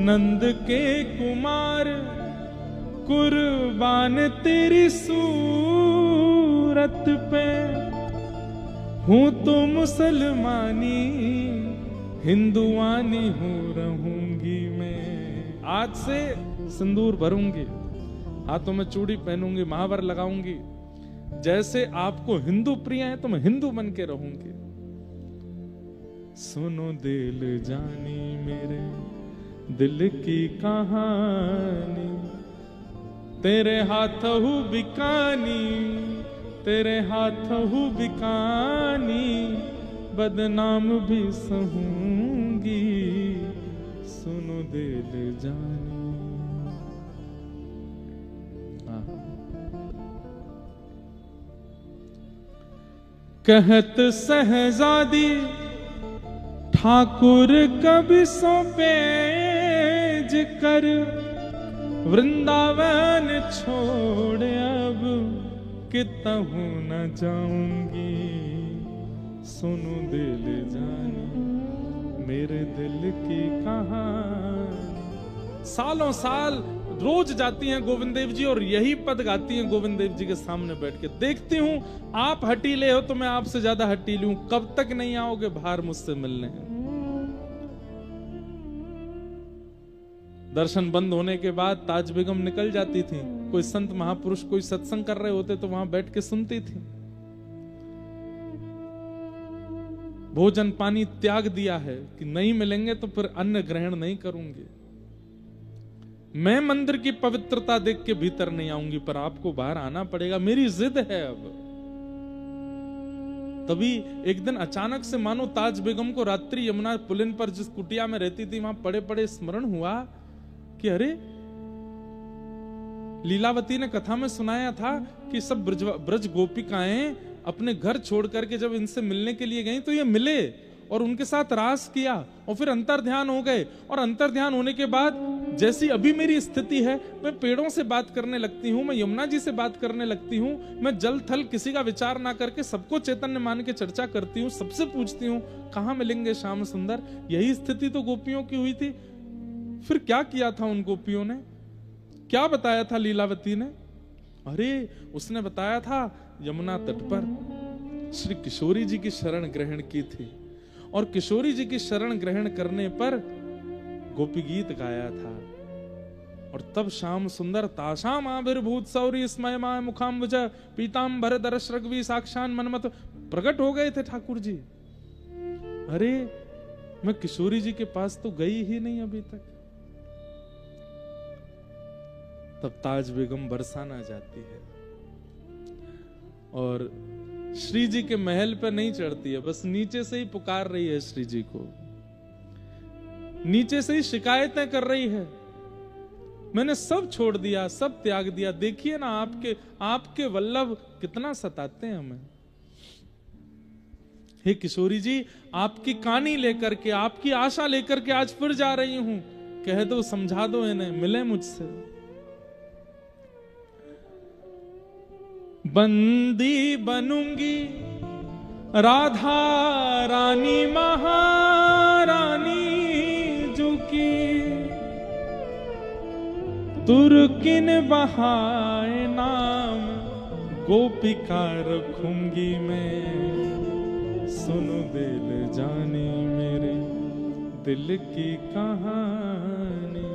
Speaker 1: नंद के कुमार कुर्बान तेरी सूरत पे, हूं तो मुसलमानी हिंदुआनी हो रहूंगी मैं। आज से सिंदूर भरूंगी, हाथों में चूड़ी पहनूंगी, महावर लगाऊंगी। जैसे आपको हिंदू प्रिय है तो मैं हिंदू बन के रहूंगी। सुनो दिल जानी मेरे दिल की कहानी, तेरे हाथ हूँ बिकानी, तेरे हाथ हूँ बिकानी, बदनाम भी सहूंगी। सुनो दिल जानी। कहत सहजादी ठाकुर कभी सौंपे जिकर, वृंदावन छोड़ अब कितहु न जाऊंगी। सुनो दिल जानी मेरे दिल की कहानी। सालों साल रोज जाती हैं गोविंद देव जी और यही पद गाती हैं गोविंद देव जी के सामने बैठ के। देखती हूं आप हटीले हो तो मैं आपसे ज्यादा हटीली हूं। कब तक नहीं आओगे बाहर मुझसे मिलने? दर्शन बंद होने के बाद ताज बेगम निकल जाती थी। कोई संत महापुरुष कोई सत्संग कर रहे होते तो वहां बैठ के सुनती थी। भोजन पानी त्याग दिया है कि नहीं मिलेंगे तो फिर अन्न ग्रहण नहीं करूंगी, मैं मंदिर की पवित्रता देख के भीतर नहीं आऊंगी, पर आपको बाहर आना पड़ेगा, मेरी जिद है। अब तभी एक दिन अचानक से मानो ताज बेगम को रात्रि यमुना पुलिन पर जिस कुटिया में रहती थी वहां पड़े पड़े स्मरण हुआ कि अरे लीलावती ने कथा में सुनाया था कि सब ब्रज गोपिकाएं अपने घर छोड़ करके जब इनसे मिलने के लिए गई तो ये मिले और उनके साथ रास किया और फिर अंतर्ध्यान हो गए, और अंतर्ध्यान होने के बाद जैसी अभी मेरी स्थिति है, मैं पेड़ों से बात करने लगती हूँ, मैं यमुना जी से बात करने लगती हूँ, मैं जल थल किसी का विचार ना करके सबको चैतन्य मान के चर्चा करती हूँ, सबसे पूछती हूँ कहाँ मिलेंगे श्याम सुंदर। यही स्थिति तो गोपियों की हुई थी। फिर क्या किया था उन गोपियों ने, क्या बताया था लीलावती ने? अरे उसने बताया था यमुना तट पर श्री किशोरी जी की शरण ग्रहण की थी, और किशोरी जी की शरण ग्रहण करने पर गोपी गीत गाया था, और तब श्याम सुंदर ताशाम आविर्भूत सौरी स्मयमाय मुखाम्बुज पीतांबर दरश रघवी साक्षान मनमत प्रकट हो गए थे ठाकुर जी। अरे मैं किशोरी जी के पास तो गई ही नहीं अभी तक। तब ताज बेगम बरसाना जाती है और श्री जी के महल पर नहीं चढ़ती है, बस नीचे से ही पुकार रही है श्री जी को, नीचे से ही शिकायतें कर रही है, मैंने सब छोड़ दिया, सब त्याग दिया, देखिए ना आपके वल्लभ कितना सताते हैं हमें। हे किशोरी जी, आपकी कहानी लेकर के, आपकी आशा लेकर के आज फिर जा रही हूं, कह दो, समझा दो इन्हें, मिले मुझसे। बंदी बनूंगी राधा रानी महारानी जुकी, तुर्किन बहाए नाम गोपिका रखूंगी मैं, सुनो दिल जानी मेरे दिल की कहानी,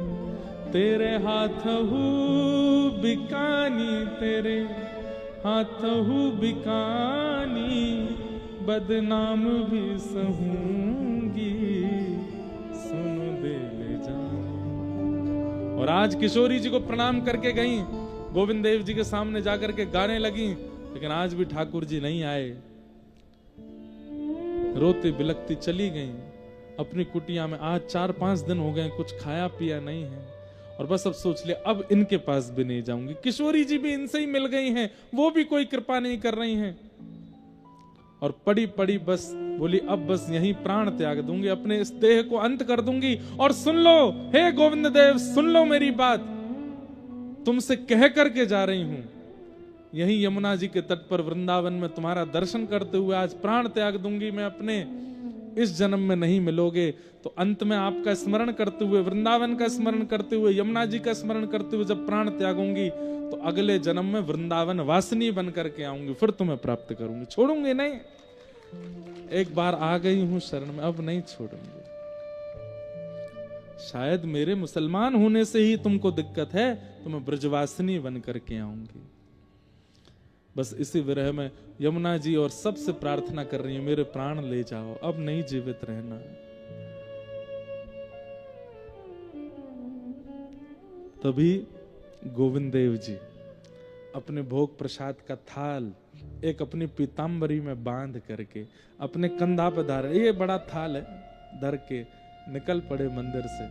Speaker 1: तेरे हाथ हूँ बिकानी, तेरे हाथ हूँ बिकानी, बदनाम भी सहूंगी, सुनो दे ले जानी। और आज किशोरी जी को प्रणाम करके गई, गोविंद देव जी के सामने जाकर के गाने लगी, लेकिन आज भी ठाकुर जी नहीं आए, रोती बिलखती चली गई अपनी कुटिया में। आज 4-5 दिन हो गए, कुछ खाया पिया नहीं है, और बस अब सोच लिया अब इनके पास भी नहीं जाऊंगी। किशोरी जी भी इनसे ही मिल गई हैं, वो भी कोई कृपा नहीं कर रही हैं, और पड़ी पड़ी बस बोली अब बस यहीं प्राण त्याग दूंगी, अपने इस देह को अंत कर दूंगी। और सुन लो हे गोविंद देव, सुन लो मेरी बात, तुमसे कह करके जा रही हूं, यहीं यमुना जी के तट पर वृंदावन में तुम्हारा दर्शन करते हुए आज प्राण त्याग दूंगी मैं अपने। इस जन्म में नहीं मिलोगे तो अंत में आपका स्मरण करते हुए, वृंदावन का स्मरण करते हुए, यमुना जी का स्मरण करते हुए जब प्राण त्यागूंगी तो अगले जन्म में वृंदावन वासिनी बन करके आऊंगी, फिर तुम्हें प्राप्त करूंगी, छोड़ूंगी नहीं। एक बार आ गई हूं शरण में, अब नहीं छोड़ूंगी। शायद मेरे मुसलमान होने से ही तुमको दिक्कत है, तो मैं ब्रजवासिनी बन करके आऊंगी। बस इसी विरह में यमुना जी और सबसे प्रार्थना कर रही है, मेरे प्राण ले जाओ, अब नहीं जीवित रहना। तभी गोविंद देव जी अपने भोग प्रसाद का थाल एक अपनी पीतांबरी में बांध करके अपने कंधा पर धार, ये बड़ा थाल है, धर के निकल पड़े मंदिर से।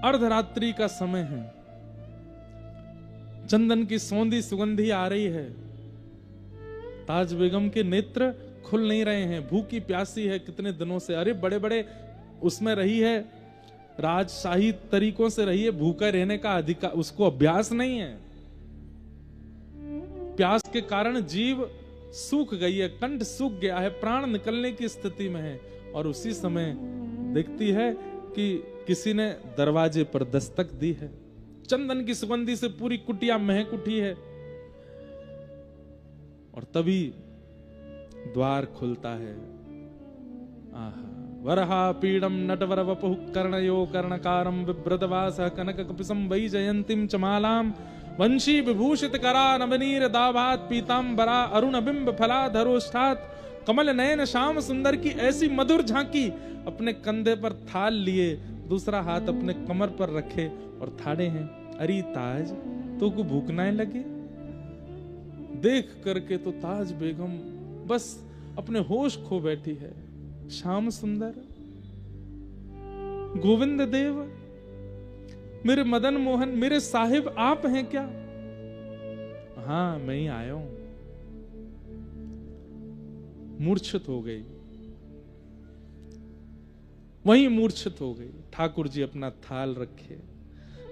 Speaker 1: अर्धरात्रि का समय है, चंदन की सौंधी सुगंधी आ रही है, ताज बेगम के नेत्र खुल नहीं रहे हैं, भूखी प्यासी है कितने दिनों से। अरे बड़े बड़े उसमें रही है, राजशाही तरीकों से रही है, भूखा रहने का अधिकार उसको अभ्यास नहीं है। प्यास के कारण जीव सूख गई है, कंठ सूख गया है, प्राण निकलने की स्थिति में है। और उसी समय देखती है कि किसी ने दरवाजे पर दस्तक दी है, चंदन की सुगंधी से पूरी कुटिया महक उठी है। और तभी द्वार खुलता है। आहा, वरहा पीडम नटवर वपुः कर्णयो कर्णकारं बिभ्रतवासः कनक कपिसं वैजयन्तीं च मालां वंशी विभूषित करा नवनीर दाभात पीतांबरा अरुण बिंब फलाधरोष्ठात् कमल नयन श्याम सुंदर की ऐसी मधुर झांकी। अपने कंधे पर थाल लिए, दूसरा हाथ अपने कमर पर रखे और ठाड़े हैं। अरे ताज, तो को भूख ना लगे? देख करके तो ताज बेगम बस अपने होश खो बैठी है। श्याम सुंदर, गोविंद देव, मेरे मदन मोहन, मेरे साहिब आप हैं क्या? हाँ, मैं ही आया हूं। मूर्छित हो गई, वहीं मूर्छित हो गई। ठाकुर जी अपना थाल रखे,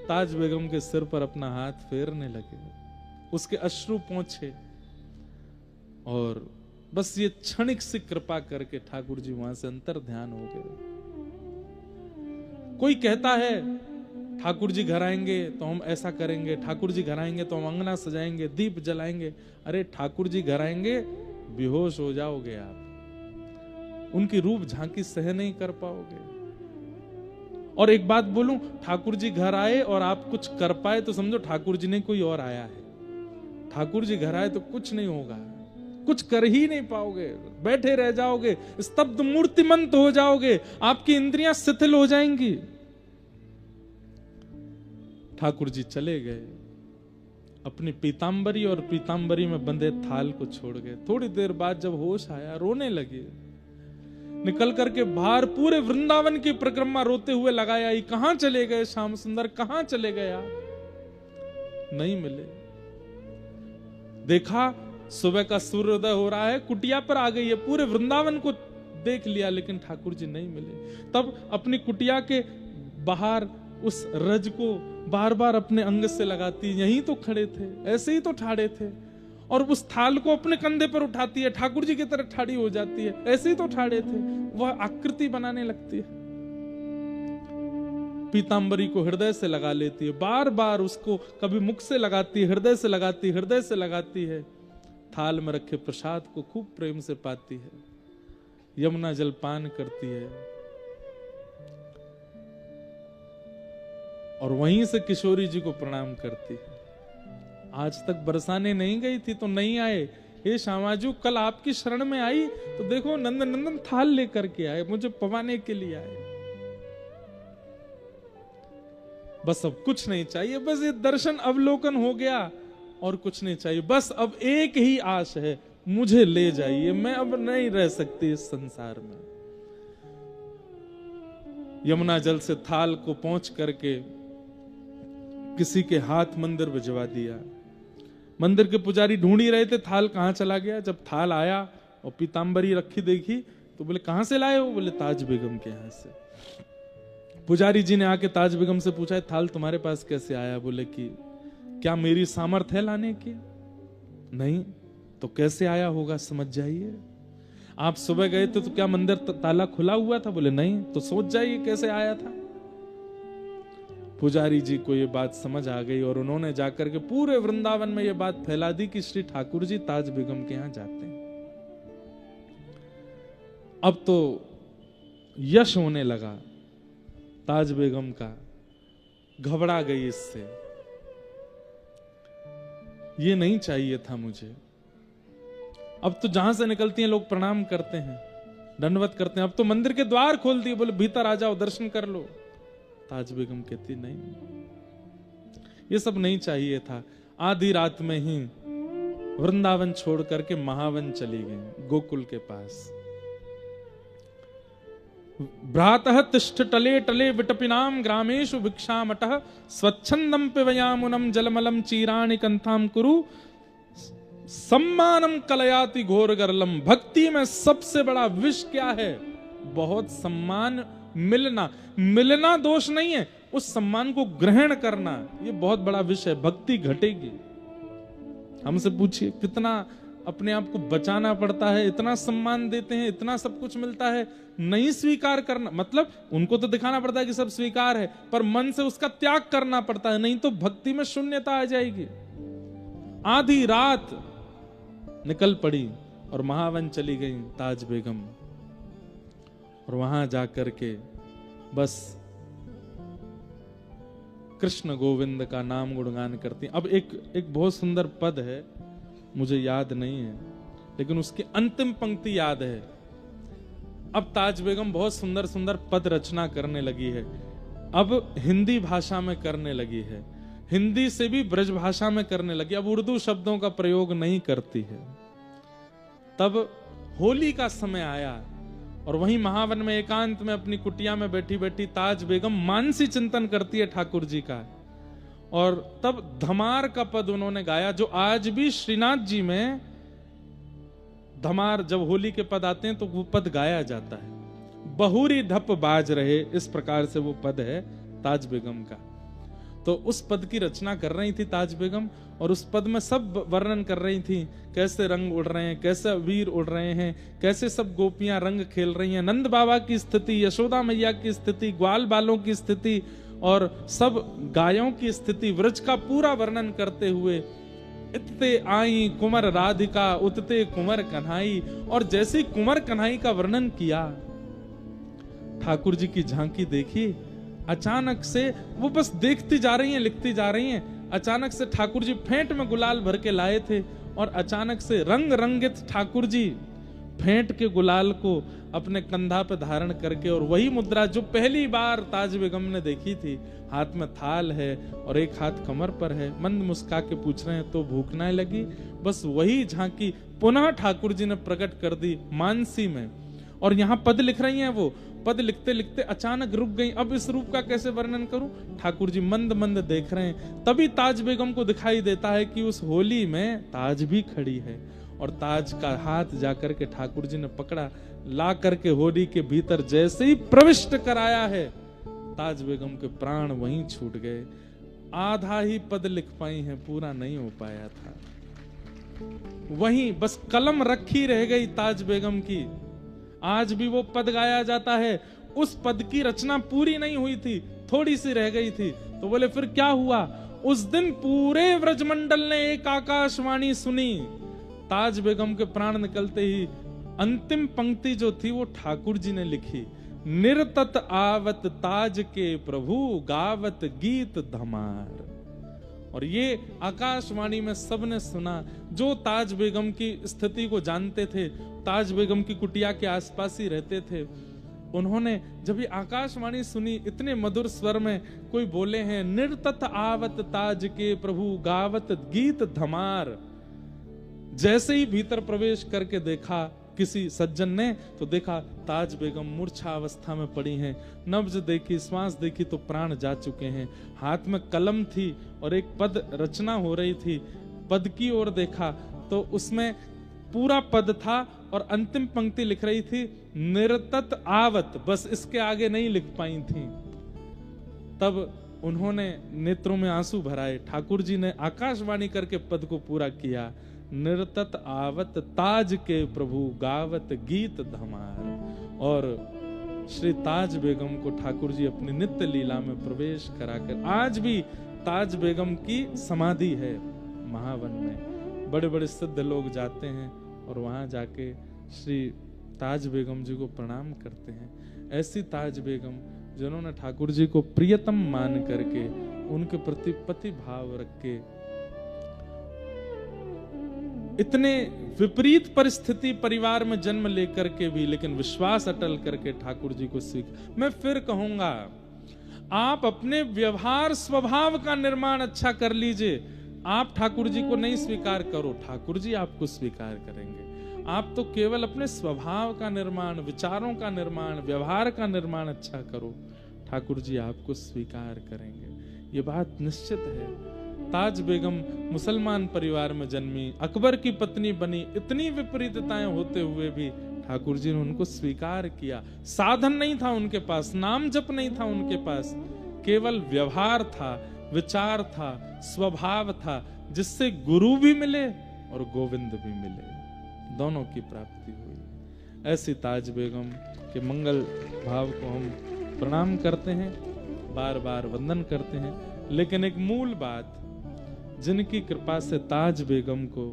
Speaker 1: ताज बेगम के सिर पर अपना हाथ फेरने लगे, उसके अश्रु पोंछे और बस ये क्षणिक सी कृपा करके ठाकुर जी वहां से अंतर ध्यान हो गए। कोई कहता है ठाकुर जी घर आएंगे तो हम ऐसा करेंगे, ठाकुर जी घर आएंगे तो हम अंगना सजाएंगे, दीप जलाएंगे। अरे ठाकुर जी घर आएंगे, बेहोश हो जाओगे आप, उनकी रूप झांकी सह नहीं कर पाओगे। और एक बात बोलूं, ठाकुर जी घर आए और आप कुछ कर पाए तो समझो ठाकुर जी ने कोई और आया है। ठाकुर जी घर आए तो कुछ नहीं होगा, कुछ कर ही नहीं पाओगे, बैठे रह जाओगे, स्तब्ध मूर्तिमंत हो जाओगे, आपकी इंद्रियां शिथिल हो जाएंगी। ठाकुर जी चले गए, अपनी पीतांबरी और पीतांबरी में बंधे थाल को छोड़ गए। थोड़ी देर बाद जब होश आया, रोने लगे। निकल करके बाहर पूरे वृंदावन की परिक्रमा रोते हुए लगाया, कहां चले गए श्याम सुंदर, कहां चले गए आप? नहीं मिले। देखा सुबह का सूर्योदय हो रहा है, कुटिया पर आ गई है, पूरे वृंदावन को देख लिया, लेकिन ठाकुर जी नहीं मिले। तब अपनी कुटिया के बाहर उस रज को बार बार अपने अंग से लगाती, यहीं तो खड़े थे, ऐसे ही तो ठाड़े थे, और उस थाल को अपने कंधे पर उठाती है, ठाकुर जी की तरह ठाड़ी हो जाती है, ऐसे ही तो ठाड़े थे। वह आकृति बनाने लगती है, पीतांबरी को हृदय से लगा लेती है, बार बार उसको कभी मुख से लगाती है, हृदय से लगाती, हृदय से लगाती है। थाल में रखे प्रसाद को खूब प्रेम से पाती है, यमुना जल पान करती है, और वहीं से किशोरी जी को प्रणाम करती है। आज तक बरसाने नहीं गई थी तो नहीं आए, हे श्यामाजू कल आपकी शरण में आई तो देखो नंदन नंदन थाल लेकर के आए, मुझे पवाने के लिए आए। बस अब कुछ नहीं चाहिए, बस ये दर्शन अवलोकन हो गया और कुछ नहीं चाहिए। बस अब एक ही आश है, मुझे ले जाइए, मैं अब नहीं रह सकती इस संसार में। यमुना जल से थाल को पहुंच करके किसी के हाथ मंदिर भिजवा दिया। मंदिर के पुजारी ढूंढ ही रहे थे थाल कहां चला गया। जब थाल आया और पीतांबरी रखी देखी तो बोले कहां से लाए हो? बोले ताज बेगम के यहां से। पुजारी जी ने आके ताज बेगम से पूछा, थाल तुम्हारे पास कैसे आया? बोले कि क्या मेरी सामर्थ्य है लाने की? नहीं तो कैसे आया होगा, समझ जाइए। आप सुबह गए थे तो क्या मंदिर ताला खुला हुआ था? बोले नहीं। तो सोच जाइए कैसे आया था। पुजारी जी को ये बात समझ आ गई और उन्होंने जाकर के पूरे वृंदावन में ये बात फैला दी कि श्री ठाकुर जी ताज बेगम के यहां जाते हैं। अब तो यश होने लगा ताज बेगम का, घबरा गई इससे, ये नहीं चाहिए था मुझे। अब तो जहां से निकलती हैं लोग प्रणाम करते हैं, दंडवत करते हैं। अब तो मंदिर के द्वार खोल दिए, बोले भीतर आ जाओ, दर्शन कर लो। ताज बेगम कहती नहीं, ये सब नहीं चाहिए था। आधी रात में ही वृंदावन छोड़ करके महावन चली गई, गोकुल के पास। भ्रातः तिष्ठ टले टले विटपिनाम ग्रामेषु भिक्षामटः स्वच्छंदम पिबयामुनम जलमलम चीराणि कंथाम कुरु सम्मानम कलयाति घोर गरलम। भक्ति में सबसे बड़ा विष क्या है? बहुत सम्मान मिलना। मिलना दोष नहीं है, उस सम्मान को ग्रहण करना ये बहुत बड़ा विष है। भक्ति घटेगी। हमसे पूछिए कितना अपने आप को बचाना पड़ता है, इतना सम्मान देते हैं, इतना सब कुछ मिलता है, नहीं स्वीकार करना, मतलब उनको तो दिखाना पड़ता है कि सब स्वीकार है, पर मन से उसका त्याग करना पड़ता है, नहीं तो भक्ति में शून्यता आ जाएगी। आधी रात निकल पड़ी और महावन चली गई ताज बेगम, और वहां जाकर के बस कृष्ण गोविंद का नाम गुणगान करती। अब एक बहुत सुंदर पद है, मुझे याद नहीं है, लेकिन उसकी अंतिम पंक्ति याद है। अब ताज बेगम बहुत सुंदर सुंदर पद रचना करने लगी है, अब हिंदी भाषा में करने लगी है, हिंदी से भी ब्रज भाषा में करने लगी, अब उर्दू शब्दों का प्रयोग नहीं करती है। तब होली का समय आया और वहीं महावन में एकांत में अपनी कुटिया में बैठी बैठी ताज बेगम मानसी चिंतन करती है ठाकुर जी का, और तब धमार का पद उन्होंने गाया, जो आज भी श्रीनाथ जी में धमार जब होली के पद आते हैं तो वो पद गाया जाता है। बहुरी ढप बाज रहे, इस प्रकार से वो पद है ताज बेगम का। तो उस पद की रचना कर रही थी ताज बेगम, और उस पद में सब वर्णन कर रही थी, कैसे रंग उड़ रहे हैं, कैसे वीर उड़ रहे हैं, कैसे सब गोपियां रंग खेल रही हैं, नंद बाबा की स्थिति, यशोदा मैया की स्थिति, ग्वाल बालों की स्थिति और सब गायों की स्थिति, व्रज का पूरा वर्णन करते हुए इतते आई कुंवर राधिका उतते कुंवर कन्हाई। और जैसे ही कुंवर कन्हाई का वर्णन किया, ठाकुर जी की झांकी देखी, अचानक से वो बस देखती जा रही हैं, लिखती जा रही हैं। अचानक से ठाकुर जी फेंट में गुलाल भर के लाए थे, और अचानक से रंग रंगित ठाकुर जी फेंट के गुलाल को अपने कंधा पे धारण करके, और वही मुद्रा जो पहली बार ताज बेगम ने देखी थी, हाथ में थाल है और एक हाथ कमर पर है, मंद मुस्का के पूछ रहे हैं तो भूख ना लगी, बस वही झांकी पुनः ठाकुर जी ने प्रकट कर दी मानसी में। और यहाँ पद लिख रही हैं, वो पद लिखते लिखते अचानक रुक गई। अब इस रूप का कैसे वर्णन करूं? ठाकुर जी मंद मंद देख रहे हैं, तभी ताज बेगम को दिखाई देता है कि उस होली में ताज भी खड़ी है, और ताज का हाथ जाकर के ठाकुर जी ने पकड़ा, ला करके होली के भीतर जैसे ही प्रविष्ट कराया है, ताज बेगम के प्राण वहीं छूट गए। आधा ही पद लिख पाई हैं, पूरा नहीं हो पाया था। वहीं बस कलम रखी रह गई ताज बेगम की। आज भी वो पद गाया जाता है, उस पद की रचना पूरी नहीं हुई थी, थोड़ी सी रह गई थी। तो बोले फिर क्या हुआ? उस दिन पूरे व्रजमंडल ने एक आकाशवाणी सुनी। ताज बेगम के प्राण निकलते ही अंतिम पंक्ति जो थी वो ठाकुर जी ने लिखी, निर्तत आवत ताज के प्रभु गावत गीत धमार। और ये आकाशवाणी में सबने सुना, जो ताज बेगम की स्थिति को जानते थे, ताज बेगम की कुटिया के आसपास ही रहते थे, उन्होंने जब ये आकाशवाणी सुनी, इतने मधुर स्वर में कोई बोले हैं, निर्तत आवत ताज के प्रभु गावत गीत धमार। जैसे ही भीतर प्रवेश करके देखा किसी सज्जन ने, तो देखा ताज बेगम मूर्छा अवस्था में पड़ी हैं, नब्ज देखी, श्वास देखी तो प्राण जा चुके हैं। हाथ में कलम थी और एक पद रचना हो रही थी, पद की ओर देखा तो उसमें पूरा पद था और अंतिम पंक्ति लिख रही थी, निर्तत आवत, बस इसके आगे नहीं लिख पाई थी। तब उन्होंने नेत्रों में आंसू भराए, ठाकुर जी ने आकाशवाणी करके पद को पूरा किया, निर्तत आवत ताज के प्रभु गावत गीत धमार। और श्री ताज बेगम को ठाकुर जी अपनी नित्य लीला में प्रवेश कराकर, आज भी ताज बेगम की समाधि है महावन में। बड़े बड़े सिद्ध लोग जाते हैं और वहां जाके श्री ताज बेगम जी को प्रणाम करते हैं। ऐसी ताज बेगम जिन्होंने ठाकुर जी को प्रियतम मान करके, उनके प्रति पति भाव रख के, इतने विपरीत परिस्थिति परिवार में जन्म लेकर के भी लेकिन विश्वास अटल करके ठाकुर जी को सीख। मैं फिर कहूंगा, आप अपने व्यवहार स्वभाव का निर्माण अच्छा कर लीजिए। आप ठाकुर जी को नहीं स्वीकार करो, ठाकुर जी आपको स्वीकार करेंगे। आप तो केवल अपने स्वभाव का निर्माण, विचारों का निर्माण, व्यवहार का निर्माण अच्छा करो, ठाकुर जी आपको स्वीकार करेंगे। ये बात निश्चित है। ताज बेगम मुसलमान परिवार में जन्मी, अकबर की पत्नी बनी, इतनी विपरीतताएं होते हुए भी ठाकुर जी ने उनको स्वीकार किया। साधन नहीं था उनके पास, नाम जप नहीं था उनके पास, केवल व्यवहार था, विचार था, स्वभाव था, जिससे गुरु भी मिले और गोविंद भी मिले, दोनों की प्राप्ति हुई। ऐसी ताज बेगम के मंगल भाव को हम प्रणाम करते हैं, बार बार वंदन करते हैं। लेकिन एक मूल बात, जिनकी कृपा से ताज बेगम को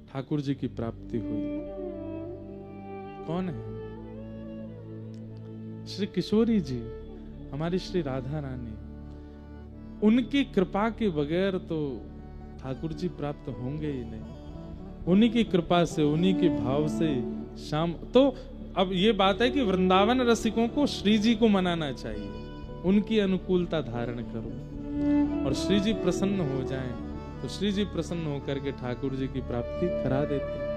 Speaker 1: ठाकुर जी की प्राप्ति हुई, कौन है? श्री किशोरी जी, हमारी श्री राधा रानी। उनकी कृपा के बगैर तो ठाकुर जी प्राप्त होंगे ही नहीं। उन्हीं की कृपा से, उन्हीं के भाव से शाम। तो अब ये बात है कि वृंदावन रसिकों को श्री जी को मनाना चाहिए, उनकी अनुकूलता धारण करो और श्री जी प्रसन्न हो जाएं, तो श्री जी प्रसन्न होकर के ठाकुर जी की प्राप्ति करा देते हैं।